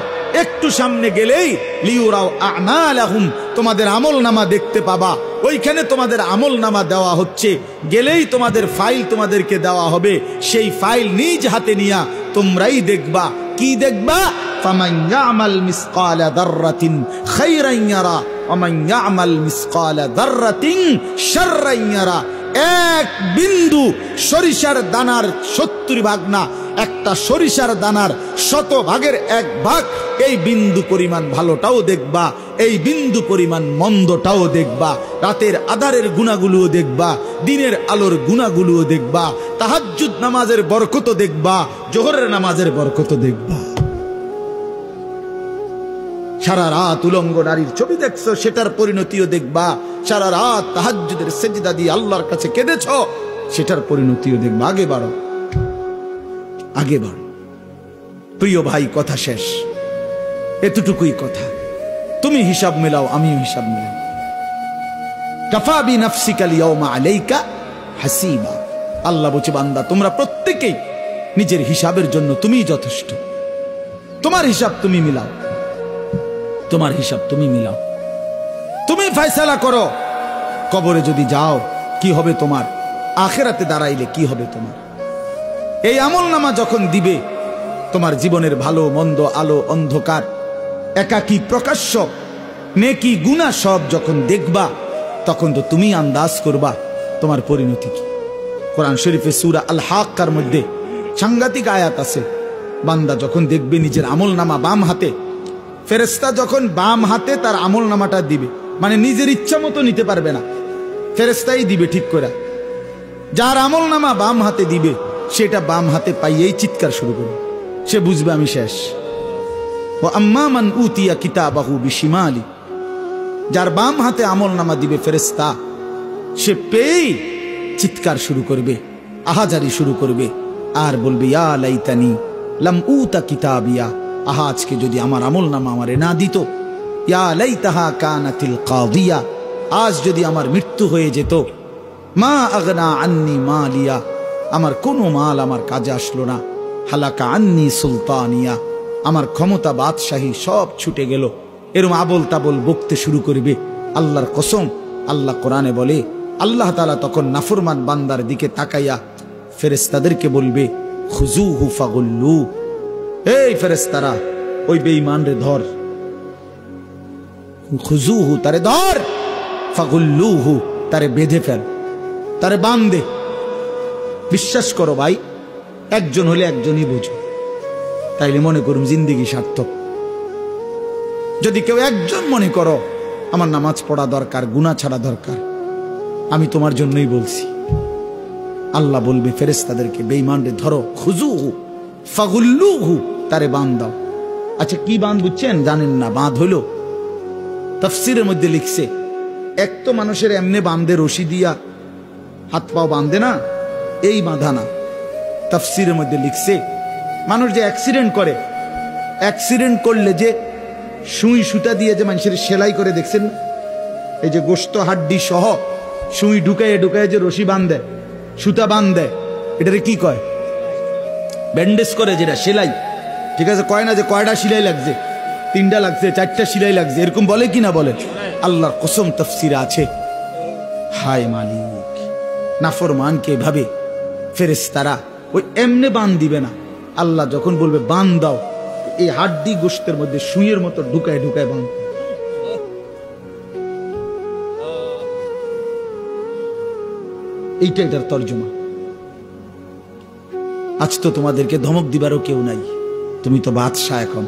একটু সামনে গেলেই লিয়ুরাউ আমালাহুম, তোমাদের আমলনামা দেখতে পাবা। ওইখানে তোমাদের আমলনামা দেওয়া হচ্ছে, গেলেই তোমাদের ফাইল তোমাদেরকে দেওয়া হবে। সেই ফাইল নিজ হাতে নিয়া তোমরাই দেখবা। কি দেখবা? ফামান ইয়ামাল মিসকালা যাররাতিন খায়রান ইয়ারা ওয়া মান ইয়ামাল মিসকালা যাররাতিন শাররান ইয়ারা। এক বিন্দু সরিষার দানার 70 ভাগ না, একটা সরিষার দানার 100 ভাগের 1 ভাগ, এই বিন্দু পরিমাণ ভালোটাও দেখবা, এই বিন্দু পরিমাণ মন্দটাও দেখবা। রাতের আধারের গুণাগুলোও দেখবা, দিনের আলোর গুণাগুলোও দেখবা, তাহাজ্জুদ নামাজের বরকতও দেখবা, জোহরের নামাজের বরকতও দেখবা। সারা রাত উলঙ্গ নারীর ছবি দেখছো, সেটার পরিণতিও দেখবা। সারা রাত তাহাজ্জুদের সেজদা দিয়ে আল্লাহর কাছে কেঁদেছো, সেটার পরিণতিও দেখবা। আগে বাড়ো, আগে বাড়ো। প্রিয় ভাই, কথা শেষ, এতটুকুই কথা। তুমি হিসাব মেলাও, আমিও হিসাব মেলাই। কাফা বিনাফসিকা আল-ইয়াওমা আলাইকা হাসিবা। আল্লাহ বলছে, বান্দা তোমরা প্রত্যেকেই নিজের হিসাবের জন্য তুমিই যথেষ্ট। তোমার হিসাব তুমি মিলাও, তোমার হিসাব তুমি মিলাও, তুমি ফয়সালা করো। কবরে যদি যাও কি হবে তোমার, আখিরাতে দাঁড়াইলে কি হবে তোমার। এই আমলনামা যখন দিবে, তোমার জীবনের ভালো মন্দ, আলো অন্ধকার, একাকী প্রকাশ্য, নেকি গুনাহ সব যখন দেখবা, তখন তো তুমি আন্দাজ করবা তোমার পরিণতি কি। কোরআন শরীফে সূরা আল হাক্কার মধ্যে সাংঘাতিক আয়াত আছে। বান্দা যখন দেখবে নিজের আমলনামা বাম হাতে, ফেরেশতা যখন বাম হাতে তার আমলনামাটা দিবে, মানে নিজের ইচ্ছা মতো নিতে পারবে না, ফেরেশতাই দিবে ঠিক করে। যার আমলনামা বাম হাতে দিবে, সেটা বাম হাতে পাইয়েই চিৎকার শুরু করবে, সে বুঝবে আমি শেষ। ও আম্মা মান উতিয়া কিতাবাহু বিশিমালি, যার বাম হাতে আমলনামা দিবে ফেরেশতা, সে পেয়েই চিৎকার শুরু করবে, আহাজারি শুরু করবে, আর বলবে ইয়া লাইতানি লাম উতা কিতাবিয়া, আহা আজকে যদি আমার আমলনামা আমারে না দিত, ইয়া লাইতাহা কানাতিল কাদিয়া, আজ যদি আমার মৃত্যু হয়ে যেত, মা আগনা আন্নি মালিয়া, আমার কোনো মাল আমার কাজে আসলো না, হালাকা আন্নি সুলতানিয়া, আমার ক্ষমতা বাদশাহী সব ছুটে গেল। এরম আবল তাবল বকতে শুরু করবে। আল্লাহর কসম, আল্লাহ কোরআনে বলে, আল্লাহ তাআলা তখন নাফরমান বান্দার দিকে তাকাইয়া ফেরেশতাদেরকে বলবে, খুজুহু ফাগুল্লু, এই ফেরেশতারা ওই বেঈমান রে ধর, খুজুহু তারে ধর, ফাগুল্লুহু তারে বেঁধে ফেল, তারে বাঁধে। বিশ্বাস করো ভাই, একজন হলে একজনই বোঝো, তাইলে মনে করুন জিন্দেগি সার্থক। যদি কেউ একজন মনে করো আমার নামাজ পড়া দরকার, গুনাহ ছাড়া দরকার, আমি তোমার জন্যই বলছি। আল্লাহ বলবে ফেরেশতাদেরকে, বেঈমানরে ধরো, খুজুহু ফাগুল্লুহু তারে বাঁধ দাও। আচ্ছা কি বাঁধ বুঝছেন? জানেন না? বাঁধ হলো, তাফসীরের মধ্যে লিখছে, এক তো মানুষের এমনি বাঁধে রশি দিয়া হাত পাও বাঁধে না, এই বাঁধা না। তাফসীরের মধ্যে লিখছে, মানুষ যে অ্যাক্সিডেন্ট করে, অ্যাক্সিডেন্ট করলে যে সুই সুতা দিয়ে যে মানুষের সেলাই করে দেখছেন, এই যে গোশত হাড্ডি সহ সুই ঢুকাইয়ে ঢুকাইয়ে যে রশি বাঁধে, সুতা বাঁধে, এটারে কি কয়? ব্যান্ডেজ করে, যেটা সেলাই। ঠিক আছে, কয় না যে কয়টা সেলাই লাগছে, 3টা লাগছে, 4টা সেলাই লাগছে, এরকম বলে কি না বলে? আল্লাহর কসম তাফসীরে আছে। হায় মালিক, নাফরমানকে এভাবে ফেরেশতারা ওই এমনে বাঁধ দিবে না। আল্লাহ যখন বলবে বাঁধ দাও, এই হাড্ডি গোশতের মধ্যে সুইয়ের মতো ঢুকায় ঢুকায় বাঁধ। এইটা এটার তর্জমা। আজ তো তোমাদেরকে ধমক দিবারও কেউ নাই, তুমি তো বাদশা। এখন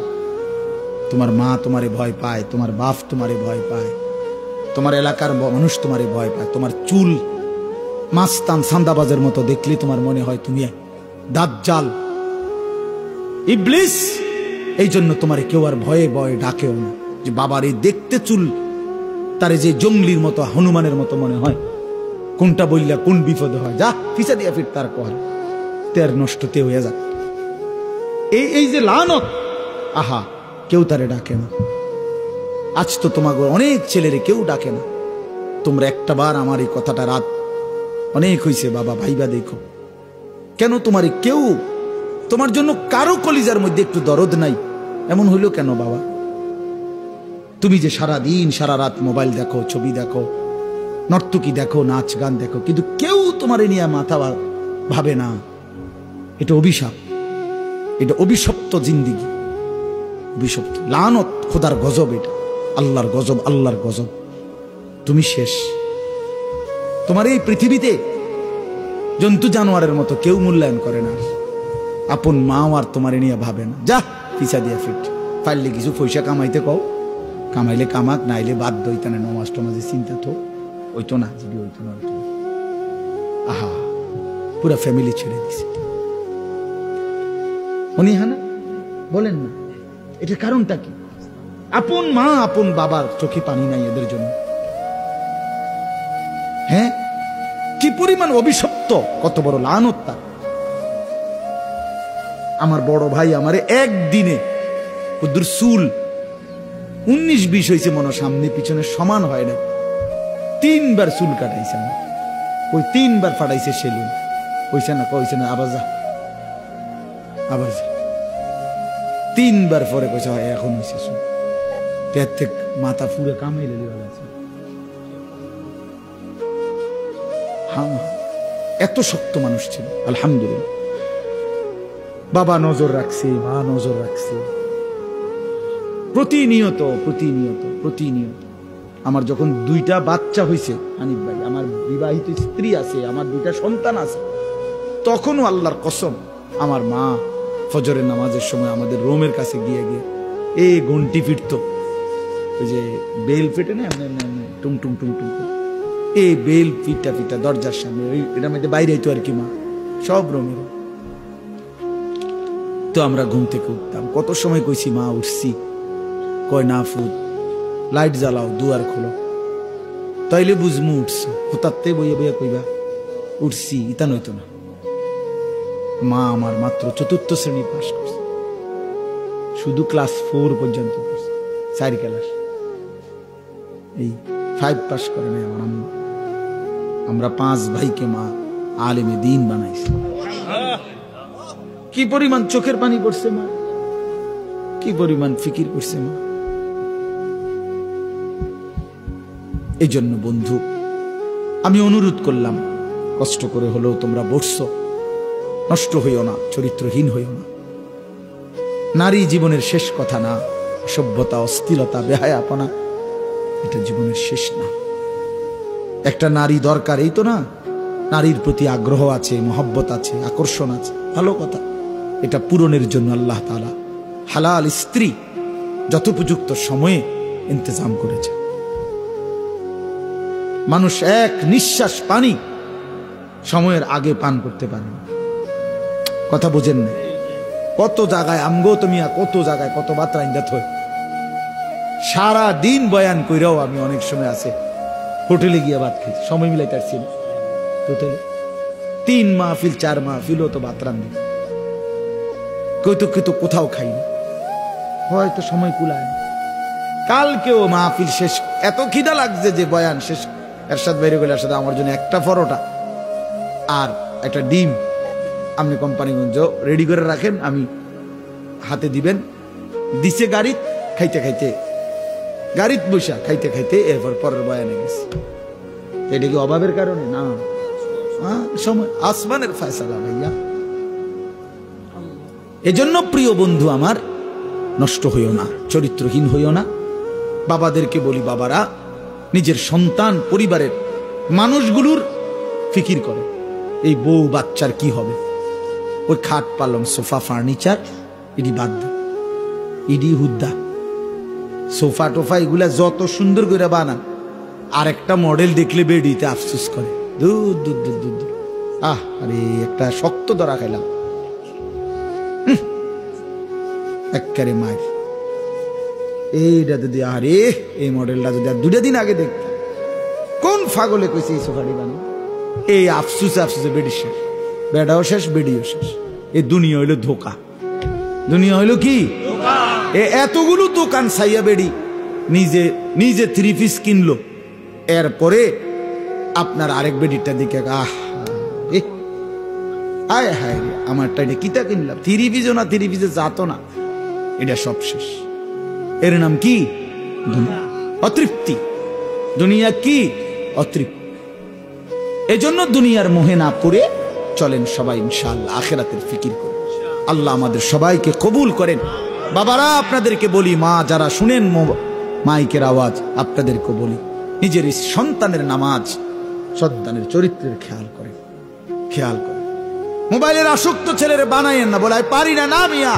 তোমার মা তোমারে ভয় পায়, তোমার বাপ তোমারে ভয় পায়, তোমার এলাকার মানুষ তোমারে ভয় পায়, তোমার চুল মাস্তান সান্দাবাজের মতো দেখলে তোমার মনে হয় তুমি দাজ্জাল, ইবলিস। এই জন্য তোমারে কেউ আর ভয়ে ভয়ে ডাকেও না, যে বাবার এই দেখতে চুল, তারে যে জঙ্গলির মতো হনুমানের মতো মনে হয়, কোনটা বললা কোন বিপদ হয়, যা পিছা দিয়া ফির তার কর তের নষ্ট তে হয়ে যা। এই যে লানত, আহা কেউ তারে ডাকে না। আজ তো তোমাকে অনেক ছেলেরে কেউ ডাকে না। তোমরা একটা বার আমার এই কথাটা, রাত অনেক হয়েছে বাবা, ভাইবা দেখো, কেন তোমারে কেউ, তোমার জন্য কারো কলিজার মধ্যে একটু দরদ নাই, এমন হইল কেন বাবা? তুমি যে সারা দিন সারা রাত মোবাইল দেখো, ছবি দেখো, নর্তকী দেখো, নাচ গান দেখো, কিন্তু কেউ তোমারে নিয়ে মাথা ভাবে না। এটা অভিশাপ, এটা অভিশপ্ত জিন্দিগি, অভিশপ্ত লানত, খোদার গজব, এটা আল্লাহর গজব, আল্লাহর গজব। তুমি শেষ। তোমার এই পৃথিবীতে জন্তু জানোয়ারের মতো কেউ মূল্যায়ন করে না। আপন মাও আর তোমারে নিয়ে ভাবে না। যা পিছা দিয়া ফিট, পারলে কিছু পয়সা কামাইতে কও, কামাইলে কামাক, নাইলে বাদ দইতানে নমাজ টমাজে চিন্তা তো ওইতো না, যদি ওইতো না। আহা, পুরা ফ্যামিলি ছেড়ে দিছে। উনি হানা বলেন না, এটার কারণটা কি? আপন মা আপন বাবার চোখে পানি নাই এদের জন্য। হ্যাঁ, কি পরিমাণ অভিশপ্ত, কত বড় লানত তার। আমার বড় ভাই আমারে একদিনে ওদের চুল 19-20 হয়েছে মনে, সামনে পিছনে সমান হয় না, 3 বার চুল কাটাইছে আমার। ওই 3 বার ফাটাইছে সেলুন, কইছে না, আবার যা। 3বার পরে কইছে হয় এখন হয়েছে। শুন পেট থেকে মাথা ফুড়ে কামাই লেগে আছে। হ্যাঁ, এত শক্ত মানুষ ছিল আলহামদুলিল্লাহ। বাবা নজর রাখছে, মা নজর রাখছে, প্রতিনিয়ত। আমার যখন 2টা বাচ্চা হয়েছে হানিফ ভাই, আমার বিবাহিত স্ত্রী আছে, আমার 2টা সন্তান আছে, তখনও আল্লাহর কসম আমার মা ফজরের নামাজের সময় আমাদের রুমের কাছে গিয়ে এই ঘন্টি ফিরত, ওই যে বেল ফেটে না টুং টুং টুং টুং, এই বেল ফিটা দরজার সামনে, এটার মধ্যে বাইরে আইতো আর কি মা, সব রুমের। তো আমরা ঘুম থেকে উঠতাম, কত সময় কইছি মা উঠছি, কয় না ফুট লাইট জ্বালাও, দুয়ার খোলো, তাইলে বুঝমু উঠছো। হঠাৎ বইয়া কইবা উঠছি, ইতা নইতো না। মা আমার মাত্র 4th শ্রেণী পাস করছে, শুধু ক্লাস 4 পর্যন্ত করছে, 4 ক্লাস, এই 5 পাস করে নাই আমার আম্মা। আমরা 5 ভাইকে মা আলেমে দ্বীন বানাইছে। কি পরিমাণ চোখের পানি পড়ছে মা, কি পরিমাণ ফিকির করছে মা। এই জন্য বন্ধু আমি অনুরোধ করলাম, কষ্ট করে হলেও তোমরা বসছো, নষ্ট হইও না, চরিত্রহীন হইও না। নারী জীবনের শেষ কথা না, সভ্যতা, অস্থিরতা, বেহায়াপনা এটা জীবনের শেষ না। একটা নারী দরকার, এই তো না, নারীর প্রতি আগ্রহ আছে, মহব্বত আছে, আকর্ষণ আছে, ভালো কথা। এটা পূরণের জন্য আল্লাহ তাআলা হালাল স্ত্রী যথোপযুক্ত সময়ে ইন্তজাম করেছে। মানুষ এক নিঃশ্বাস পানি সময়ের আগে পান করতে পারে না, কথা বোঝেন না? কত জায়গায় আমগো তুমি, কত জায়গায় কত মাত্রা ইন্দাত হয়, সারা দিন বয়ান কইরাও আমি অনেক সময় আছে হোটেলে গিয়ে ভাত খাইছি, সময় মিলাইতে পারছি না। হোটেলে 3 মাহফিল 4 মাহফিলও তো ভাত রান্ধি, কইতো কোথাও খাইনি, হয়তো সময় কুলায়। কালকেও মাহফিল শেষ, এত খিদা লাগছে যে বয়ান শেষ, এরশাদ বাইরে গেলে এরশাদ আমার জন্য একটা পরোটা আর একটা ডিম আপনি কোম্পানিগঞ্জ রেডি করে রাখেন, আমি হাতে দিবেন। দিছে গাড়িত, খাইতে গাড়িত বসা খাইতে এরপর পরের বয়ানে গেছে। এটা কি অভাবের কারণে না? সময় আসমানের ফয়সালা ভাইয়া। এজন্য প্রিয় বন্ধু আমার, নষ্ট হইও না, চরিত্রহীন হইও না। বাবাদেরকে বলি, বাবারা নিজের সন্তান, পরিবারের মানুষগুলোর ফিকির করে, এই বউ বাচ্চার কি হবে, ওই খাট পালং সোফা ফার্নিচার এটি বাদ দে, ইডি হুদ্দা সোফা টোফা এগুলা যত সুন্দর করে বানান, আর একটা মডেল দেখলে বেডিতে আফসোস করে, দূর দূর দূর দূর দূর, আরে একটা শক্ত ধরা খাইলাম একেবারে মায়ের। এইটা যদি আরে এই মডেলটা যদি আর 2 দিন আগে দেখতে, কোন ফাগলে কইছে এই সোফাটি বানাই, এই আফসুসে বেডি শেষ, বেডাও শেষ, বেডিও শেষ। এই দুনিয়া হইলো ধোকা, দুনিয়া হইলো কি এতগুলো দোকান সাইয়া বেডি নিজে 3 পিস কিনলো, এরপরে আপনার আরেক বেডিটা দিকে আয় হায় রে আমারটা এটা কিতা কিনলাম, 3 পিসও না, 3 পিসে যাতো না, এটা সব শেষ। এর নাম কি? অতৃপ্তি। দুনিয়া কি? অতৃপ্তি। এজন্য দুনিয়ার মোহে না পড়ে চলেন সবাই ইনশাআল্লাহ আখিরাতের ফিকির করে। আল্লাহ আমাদের সবাইকে কবুল করেন। বাবারা আপনাদেরকে বলি, মা যারা শুনেন মাইকের আওয়াজ, আপনাদেরকে বলি, নিজের সন্তানের নামাজ, সন্তানের চরিত্রের খেয়াল করেন। মোবাইলের আসক্ত ছেলের বানায়েন না, বলে পারি না, না মিয়া,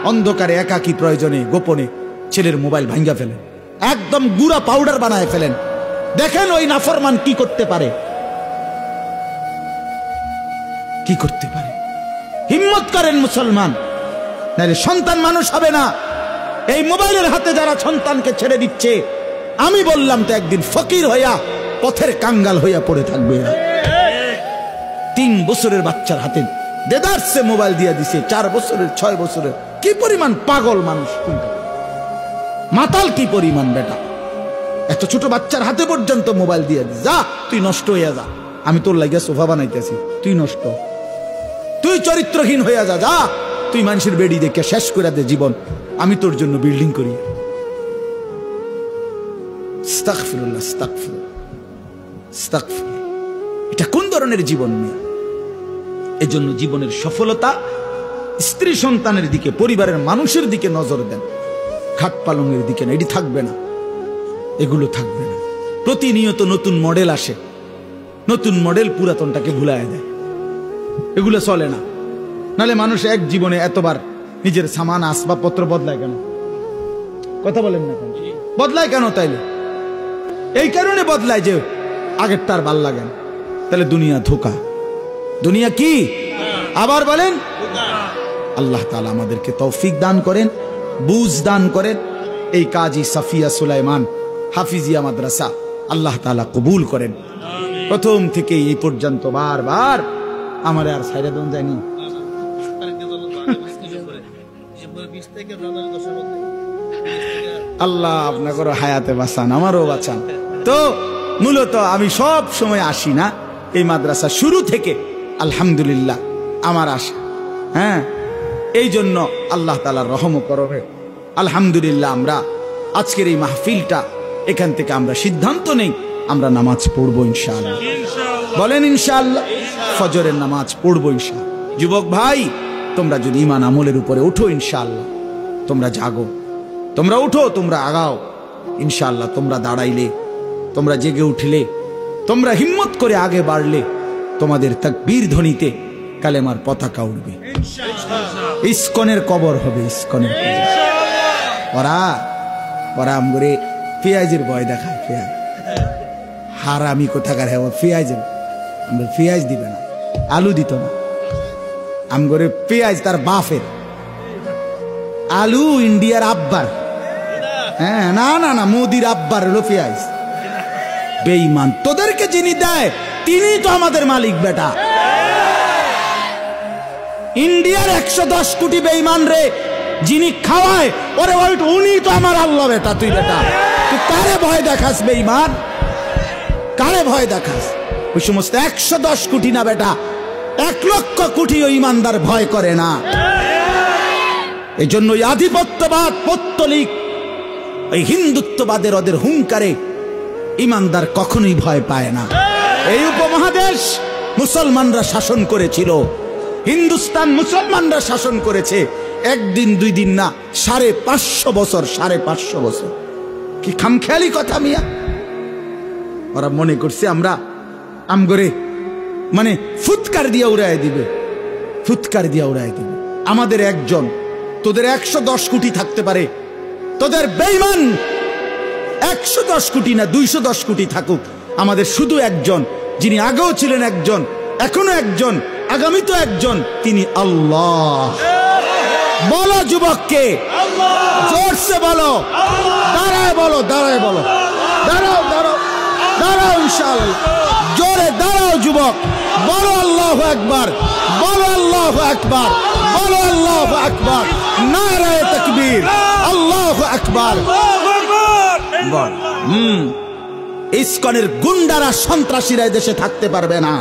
অন্ধকারে একাকী প্রয়োজনে গোপনে ছেলের মোবাইল ভাঙ্গা ফেলেন, একদম গুড়া পাউডার বানায় ফেলেন, দেখেন ওই নাফরমান কি করতে পারে, কি করতে পারে। হিম্মত করেন মুসলমান, নাহলে সন্তান মানুষ হবে না। এই মোবাইলের হাতে যারা সন্তানকে ছেড়ে দিচ্ছে, আমি বললাম তো একদিন ফকির হইয়া পথের কাঙ্গাল হইয়া পড়ে থাকবে। 3 বছরের বাচ্চার হাতে দেদারসে মোবাইল দিয়া দিছে, 4 বছরের 6 বছরের। কি পরিমাণ পাগল মানুষ, মাতাল কি পরিমাণ বেটা, এত ছোট বাচ্চার হাতে পর্যন্ত মোবাইল দিয়ে দি, যা তুই নষ্ট হইয়া যা, আমি তোর লাগিয়া সোফা বানাইতেছি, তুই নষ্ট। তুই চরিত্রহীন হইয়া যা, যা তুই মানুষের বেড়ি দেখে শেষ করে দে জীবন, আমি তোর জন্য বিল্ডিং করি। আস্তাগফিরুল্লাহ, আস্তাগফিরুল্লাহ, আস্তাগফিরুল্লাহ। এটা কোন ধরনের জীবন নিয়ে? এজন্য জীবনের সফলতা স্ত্রী সন্তানের দিকে, পরিবারের মানুষের দিকে নজর দেন, খাট পালঙের দিকে না। এটি থাকবে না, এগুলো থাকবে না। প্রতিনিয়ত নতুন মডেল আসে, নতুন মডেল পুরাতনটাকে ভুলায় দেয়, এগুলো চলে না। নালে মানুষ এক জীবনে এতবার নিজের সামান আসবাবপত্র বদলায় কেন? কথা বলেন না কেন? বদলায় কেন? তাইলে এই কারণে বদলায় যে আগের তার ভাল লাগে না। তাহলে দুনিয়া ধোঁকা। দুনিয়া কি? আবার বলেন। আল্লাহ তাআলা আমাদেরকে তৌফিক দান করেন, বুঝ দান করেন। এই কাজী সাফিয়া সুলাইমান হাফিজিয়া মাদ্রাসা আল্লাহ তাআলা কবুল করেন। প্রথম থেকে এই পর্যন্ত বারবার আমার আর সাইরা দন যায়নি। আল্লাহ আপনাকে হায়াতে বাঁচান, আমারও বাঁচান। তো মূলত আমি সব সময় আসি না, এই মাদ্রাসা শুরু থেকে আলহামদুলিল্লাহ আমার আশা। হ্যাঁ, এই জন্য আল্লাহ তাআলার রহম করবে। আলহামদুলিল্লাহ আমরা আজকের এই মাহফিলটা, এখান থেকে আমরা সিদ্ধান্ত নেই আমরা নামাজ পড়বো ইনশাআল্লাহ। বলেন ইনশাআল্লাহ। ফজরের নামাজ পড়বো ইনশাআল্লাহ। যুবক ভাই, তোমরা যদি ঈমান আমলের উপরে উঠো ইনশাআল্লাহ, তোমরা জাগো, তোমরা উঠো, তোমরা আগাও ইনশাআল্লাহ। তোমরা দাঁড়াইলে, তোমরা জেগে উঠলে, তোমরা হিম্মত করে আগে বাড়লে, তোমাদের তাকবীর ধ্বনিতে কালেমার পতাকা উঠবে। ইসকনের কবর হবে, ইসকনের কবর। ওরা আমগরে পেঁয়াজের ভয় দেখায়, পেঁয়াজ হারামি কোথাকার। হ্যাঁ, পেঁয়াজের আমরা পেঁয়াজ দিবে না, আলু দিত না আমগরে। পেঁয়াজ তার বাপের, আলু ইন্ডিয়ার আব্বার। হ্যাঁ, না না না, মোদির আব্বার হলো পেঁয়াজ। বেঈমান, তোদেরকে যিনি দেয় তিনি তো আমাদের মালিক বেটা। ইন্ডিয়ার 110 কোটি বেঈমান রে যিনি খাওয়ায়, ওরে উনি তো আমার আল্লাহ বেটা। তুই বেটা, তুই কারে ভয় দেখাস বেঈমান? কারে ভয় দেখাস? ওই সমস্ত 110 কোটি না বেটা, 1 লক্ষ কোটি ওই ইমানদার ভয় করে না। এই জন্য আধিপত্যবাদ, পৌত্তলিক, এই হিন্দুত্ববাদের ওদের হুঙ্কারে ইমানদার কখনোই ভয় পায় না। এই উপমহাদেশ মুসলমানরা শাসন করেছিল, হিন্দুস্তান মুসলমানরা শাসন করেছে। একদিন দুই দিন না, 550 বছর, 550 বছর। কি খামখেয়ালি কথা মিয়া! ওরা মনে করছে আমরা আমগরে মানে ফুৎকার দিয়া উড়াই দিবে, ফুৎকার দিয়া উড়াই দিবে। আমাদের একজন, তোদের 110 কোটি থাকতে পারে, তোদের বেঈমান 110 কোটি না 210 কোটি থাকুক, আমাদের শুধু একজন, যিনি আগেও ছিলেন একজন, এখনো একজন, আগামী তো একজন, তিনি আল্লাহ। বলো যুবককে, জোরসে বলো, দাঁড়ায় বলো, দাঁড়ায় বলো, দাঁড়াও দাঁড়াও দাঁড়াও ইনশাআল্লাহ। জোরে দাঁড়াও যুবক, বলো আল্লাহু আকবার, বলো আল্লাহু আকবার, বলো আল্লাহু আকবার, নারায়ে তাকবীর, আল্লাহু আকবার। বল। ইসকনের গুন্ডারা, সন্ত্রাসীরা এদেশে থাকতে পারবে না।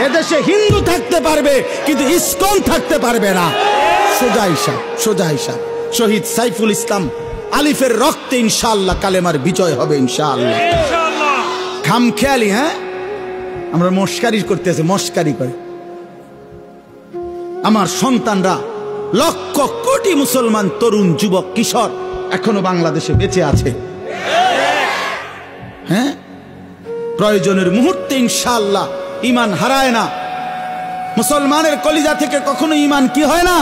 এদেশে হিন্দু থাকতে পারবে, কিন্তু ইসকন থাকতে পারবে না। সোজা হিসাব, সোজা হিসাব। শহীদ সাইফুল ইসলাম আলিফের রক্তে ইনশাআল্লাহ কালেমার বিজয় হবে ইনশাআল্লাহ। খামখেয়ালি, হ্যাঁ, আমরা মস্কারি করতেছি, মস্কারি করে। আমার সন্তানরা, লক্ষ কোটি মুসলমান তরুণ, যুবক, কিশোর এখনো বাংলাদেশে বেঁচে আছে। হ্যাঁ, প্রয়োজনের মুহূর্তে ইনশাআল্লাহ ঈমান হারায় না। মুসলমানের কলিজা থেকে কখনো ঈমান কি হয় না?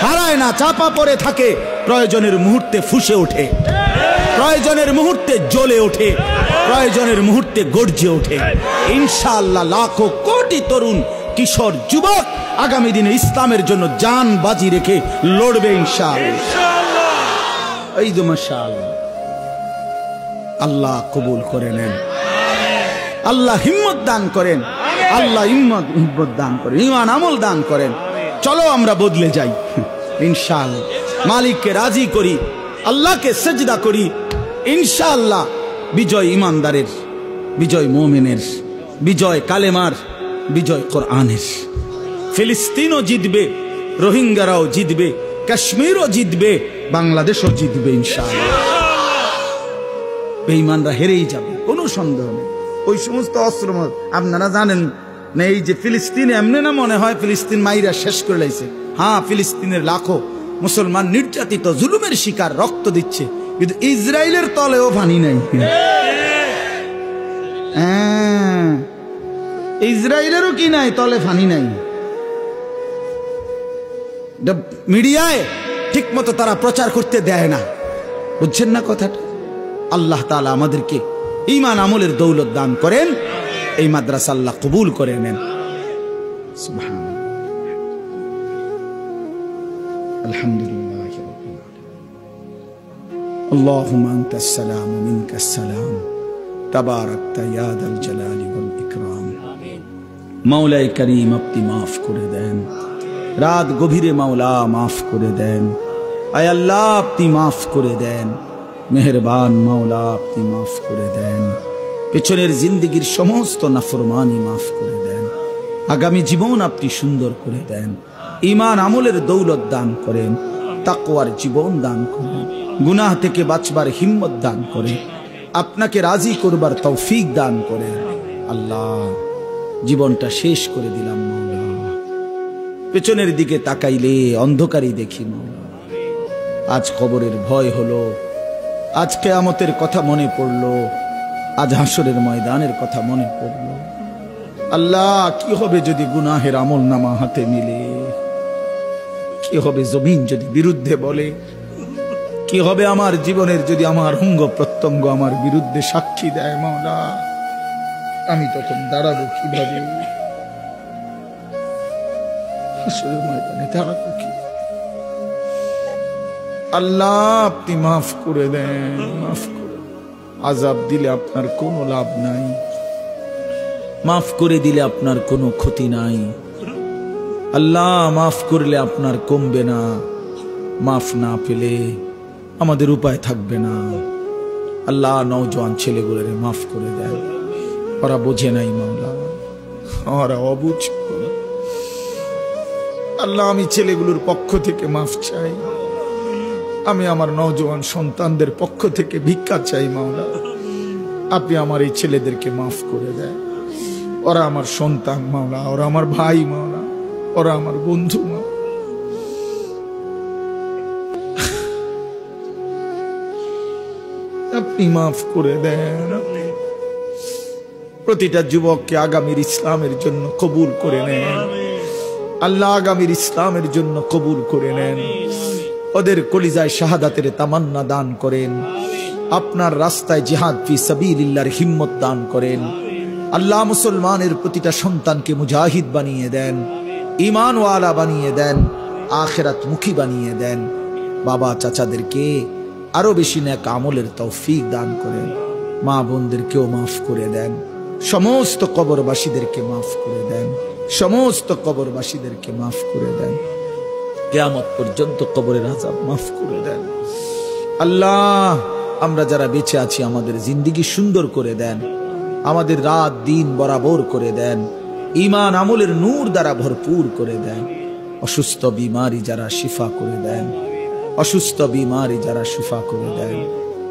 হারায় না, চাপা পড়ে থাকে। প্রয়োজনের মুহূর্তে ফুঁসে ওঠে, প্রয়োজনের মুহূর্তে জ্বলে ওঠে, প্রয়োজনের মুহূর্তে গর্জে ওঠে। ইনশাআল্লাহ লাখো কোটি তরুণ, কিশোর, যুবক আগামী দিনে ইসলামের জন্য জান বাজি রেখে লড়বে ইনশাআল্লাহ। এই তো মাশাআল্লাহ। আল্লাহ কবুল করে নেন, আল্লাহ হিম্মত দান করেন, আল্লাহ হিম্মত দান করেন, ঈমান আমল দান করেন। চলো আমরা বদলে যাই ইনশাআল্লাহ। মালিককে রাজি করি, আল্লাহকে সেজদা করি ইনশাআল্লাহ। বিজয় ইমানদারের, বিজয় মুমিনের, বিজয় কালেমার, বিজয় কোরআনের। ফিলিস্তিনও জিতবে, রোহিঙ্গারাও জিতবে, কাশ্মীরও জিতবে, বাংলাদেশও জিতবে ইনশাআল্লাহ। বেঈমানরা হেরেই যাবে, কোনো সন্দেহ নেই। ওই সমস্ত অস্ত্র আপনারা জানেন না, এই যে ফিলিস্তিন এমনি না মনে হয় ফিলিস্তিন মাইরা শেষ করে লাইছে। হ্যাঁ, ফিলিস্তিনের লাখো মুসলমান নির্যাতিত, জুলুমের শিকার, রক্ত দিচ্ছে, কিন্তু ইসরায়েলের তলেও পানি নাই। হ্যাঁ, ইসরায়েলেরও কি নাই, তলে পানি নাই। মিডিয়ায় ঠিক মতো তারা প্রচার করতে দেয় না, বুঝছেন না কথাটা? আল্লাহ তাআলা আমাদেরকে ঈমান আমলের দৌলত দান করেন, এই মাদ্রাসা আল্লাহ কবুল করে নেন। সুবহানাল্লাহ, আলহামদুলিল্লাহ রাব্বিল আলামিন। আল্লাহুম্মা আনতাস সালাম ওয়া মিনকাস সালাম, তাবারাকতা ইয়া যাল জালালি ওয়াল ইকরাম। মাওলায়ে কারীম, আপনি মাফ করে দেন, রাত গভীরে মাওলা মাফ করে দেন। আয় আল্লাহ, আপনি মাফ করে দেন, মেহেরবান মাওলা, আপনি মাফ করে দেন। পেছনের জিন্দেগির সমস্ত নাফরমানি মাফ করে দেন। আগামী জীবন আপনি সুন্দর করে দেন। ঈমান আমলের দৌলত দান করেন, তাকওয়ার জীবন দান করেন, গুনাহ থেকে বাঁচবার হিম্মত দান করেন, আপনাকে রাজি করবার তৌফিক দান করেন। আল্লাহ, জীবনটা শেষ করে দিলাম মাওলা, পেছনের দিকে তাকাইলে অন্ধকারই দেখি মাওলা। আজ কবরের ভয় হলো, আজ কিয়ামতের কথা মনে পড়লো, আজ হাসরের ময়দানের কথা মনে পড়লো। আল্লাহ, কি হবে যদি গুনাহের আমল নামা হাতে মিলে? কি হবে জমিন যদি বিরুদ্ধে বলে? কি হবে আমার জীবনের যদি আমার অঙ্গ প্রত্যঙ্গ আমার বিরুদ্ধে সাক্ষী দেয়? মাওলা, আমি তখন দাঁড়াবো কিভাবে? হাসরের ময়দানে দাঁড়াবো কি? আল্লাহ, আপনি মাফ করে দেন, মাফ করে। আযাব দিলে আপনার কোনো লাভ নাই, মাফ করে দিলে আপনার কোনো ক্ষতি নাই। আল্লাহ, মাফ করলে আপনার কমবে না, মাফ না পেলে আমাদের উপায় থাকবে না। আল্লাহ, নওজোয়ান ছেলেগুলোর মাফ করে দেন, ওরা বোঝে নাই মাওলা, ওরা অবুঝ। আল্লাহ, আমি ছেলেগুলোর পক্ষ থেকে মাফ চাই, আমি আমার নওজোয়ান সন্তানদের পক্ষ থেকে ভিক্ষা চাই মাওলা। আপনি আমার এই ছেলেদেরকে মাফ করে দেন, ওরা আমার সন্তান মাওলা, ওরা আমার ভাই মাওলা, ওরা আমার বন্ধু মাওলা। আপনি মাফ করে দেন। প্রতিটা যুবককে আগামীর ইসলামের জন্য কবুল করে নেন আল্লাহ, আগামীর ইসলামের জন্য কবুল করে নেন। ওদের কলিজায় শাহাদাতের তামান্না দান করেন, আপনার রাস্তায় জিহাদ ফি সাবিলিল্লাহর হিম্মত দান করেন। আল্লাহ, মুসলমানের প্রতিটা সন্তানকে মুজাহিদ বানিয়ে দেন, ঈমানওয়ালা বানিয়ে দেন, আখিরাত মুখী বানিয়ে দেন। বাবা চাচাদেরকে আরো বেশি নেক আমলের তৌফিক দান করেন। মা বোনদেরকেও মাফ করে দেন, সমস্ত কবরবাসীদেরকে মাফ করে দেন, সমস্ত কবরবাসীদেরকে মাফ করে দেন। কিয়ামত পর্যন্ত কবরের আযাব মাফ করে দেন। আল্লাহ, আমরা যারা বেঁচে আছি আমাদের জিন্দেগি সুন্দর করে দেন, আমাদের রাত দিন বরাবর করে দেন, ঈমান আমলের নূর দ্বারা ভরপুর করে দেন। অসুস্থ বিমারি যারা শিফা করে দেন, অসুস্থ বিমারি যারা শিফা করে দেন।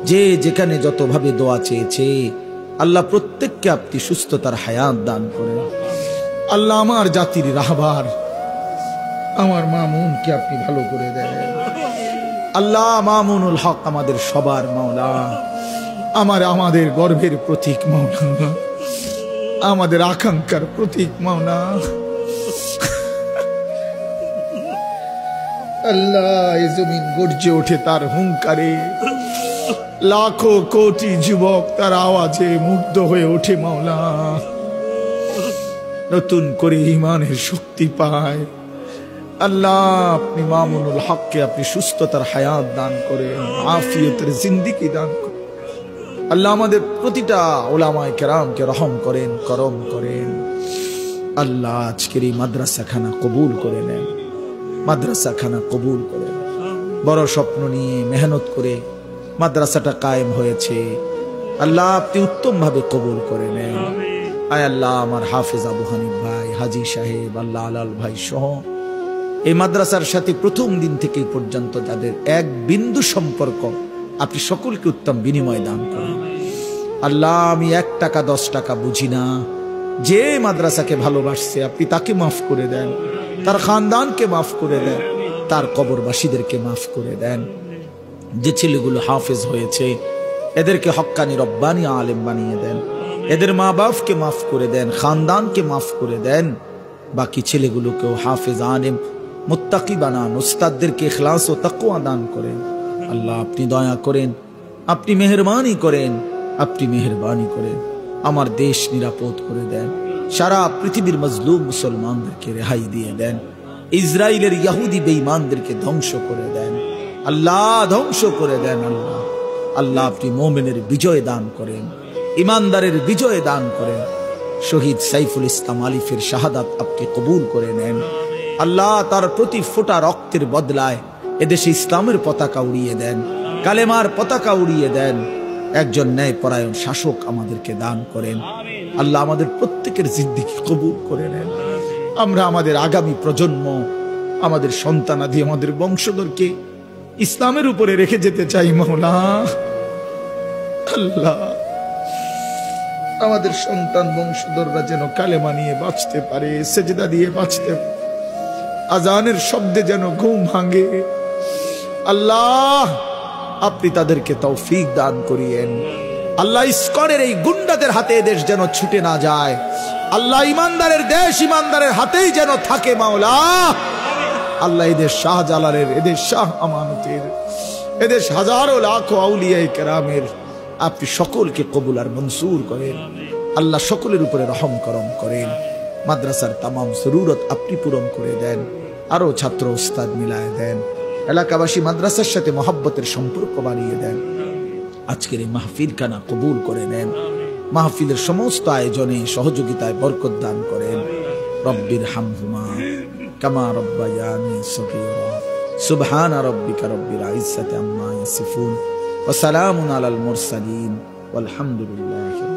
যে যেখানে যতভাবে দোয়া চেয়েছে আল্লাহ প্রত্যেককে আপনি সুস্থতার হায়াত দান করেন। আল্লাহ, আমার জাতির রাহবার আমার মামুনকে আপনি ভালো করে দেন। আল্লাহ, মামুনুল হক আমাদের সবার মাওলা, আমাদের গর্বের প্রতীক মাওলা, আমাদের আকাঙ্ক্ষার প্রতীক মাওলা। আল্লাহ, এই জমিন গর্জে ওঠে তার হুঙ্কারে, লাখো কোটি যুবক তার আওয়াজে মুগ্ধ হয়ে ওঠে মাওলা। নতুন করে ঈমানের শক্তি পায়। আল্লাহ, আপনি মামুনুল হককে আপনি সুস্থতার হায়াত দান করেন, আফিয়তের জিন্দেগি দান করেন। আল্লাহ, আমাদের প্রতিটা উলামায়ে কেরামকে রহম করেন, করম করেন। আল্লাহ, আজকের এই মাদ্রাসাখানা কবুল করে নেন, মাদ্রাসাখানা কবুল করে নেন। বড় স্বপ্ন নিয়ে মেহনত করে মাদ্রাসাটা কায়েম হয়েছে। আল্লাহ, আপনি উত্তম ভাবে কবুল করে নেন। আয় আল্লাহ, আমার হাফেজ আবু হানিফ ভাই, হাজি সাহেব, আল্লাহ আলাল ভাই সহ এই মাদ্রাসার সাথে প্রথম দিন থেকে পর্যন্ত যাদের এক বিন্দু সম্পর্ক, আপনি সকলকে উত্তম বিনিময় দান করেন। আল্লাহ, আমি 1 টাকা 10 টাকা বুঝি না, যে মাদ্রাসাকে ভালোবাসছে আপনি তাকে মাফ করে দেন, তার খানদানকে মাফ করে দেন, তার কবরবাসীদেরকে মাফ করে দেন। যে ছেলেগুলো হাফেজ হয়েছে এদেরকে হক্কানি রব্বানি আলেম বানিয়ে দেন, এদের মা বাপকে মাফ করে দেন, খানদানকে মাফ করে দেন। বাকি ছেলেগুলোকেও হাফেজ আলেম মুত্তাকি বানান, উস্তাদদেরকে ইখলাস ও তাকওয়া দান করেন। আল্লাহ, আপনি দয়া করেন, আপনি মেহেরবানি করেন, আপনি মেহেরবানি করেন। আমার দেশ নিরাপদ করে দেন, সারা পৃথিবীর মজলুম মুসলমানদেরকে রেহাই দিয়ে দেন, ইসরায়েলের ইহুদি বেঈমানদেরকে ধ্বংস করে দেন। আল্লাহ, ধ্বংস করে দেন। আল্লাহ আল্লাহ আপনি মুমিনের বিজয় দান করেন, ইমানদারের বিজয় দান করেন। শহীদ সাইফুল ইসলাম আলিফের শাহাদাত আপনি কবুল করে নেন। আল্লাহ, তার প্রতি ফোঁটা রক্তের বদলায় এদেশে ইসলামের পতাকা উড়িয়ে দেন, কালেমার পতাকা উড়িয়ে দেন। একজন ন্যায়পরায়ণ শাসক আমাদেরকে দান করেন। আল্লাহ, আমাদের প্রত্যেকের জিন্দেগি কবুল করে নেন। আমরা আমাদের আগামী প্রজন্ম, আমাদের সন্তানাদি, আমাদের বংশধরকে ইসলামের উপরে রেখে যেতে চাই মাওলা। আল্লাহ, আমাদের সন্তান বংশধররা যেন কালেমা নিয়ে বাঁচতে পারে, সেজদা দিয়ে বাঁচতে পারে, আজানের শব্দে যেন ঘুম ভাঙে। আল্লাহ, আপনি তাদেরকে তৌফিক দান করিয়েন। আল্লাহ, ইস্কনের এই গুন্ডাদের হাতে দেশ যেন ছুটে না যায়। আল্লাহ, ইমানদারের দেশ ইমানদারের হাতেই যেন থাকে মাওলা। আল্লাহ, এদেশ শাহজালালের, এদেশ শাহ আমানতের, এদেশ হাজারো লাখো আউলিয়া কেরামের আপনি সকলকে কবুল আর মনসুর করেন। আল্লাহ, সকলের উপরে রহম করম করেন। মাদ্রাসার তামাম জরুরত আপনি পূরণ করে দেন, আরো ছাত্র উস্তাদ মিলায় দেন, এলাকাবাসী মাদ্রাসার সাথে মহব্বতের সম্পর্ক বাড়িয়ে দেন। আজকের এই মাহফিল কানা কবুল করে নেন। মাহফিলের সমস্ত আয়োজনে সহযোগিতায় বরকত দান করেন। রব্বির হামহুমা কামা রব্বায়ানি সগীরা। সুবহান রাব্বিকা রব্বিল ইজ্জাতি আম্মা ইয়াসিফুন ওয়া সালামুন আলাল মুরসালিন ওয়ালহামদুলিল্লাহি।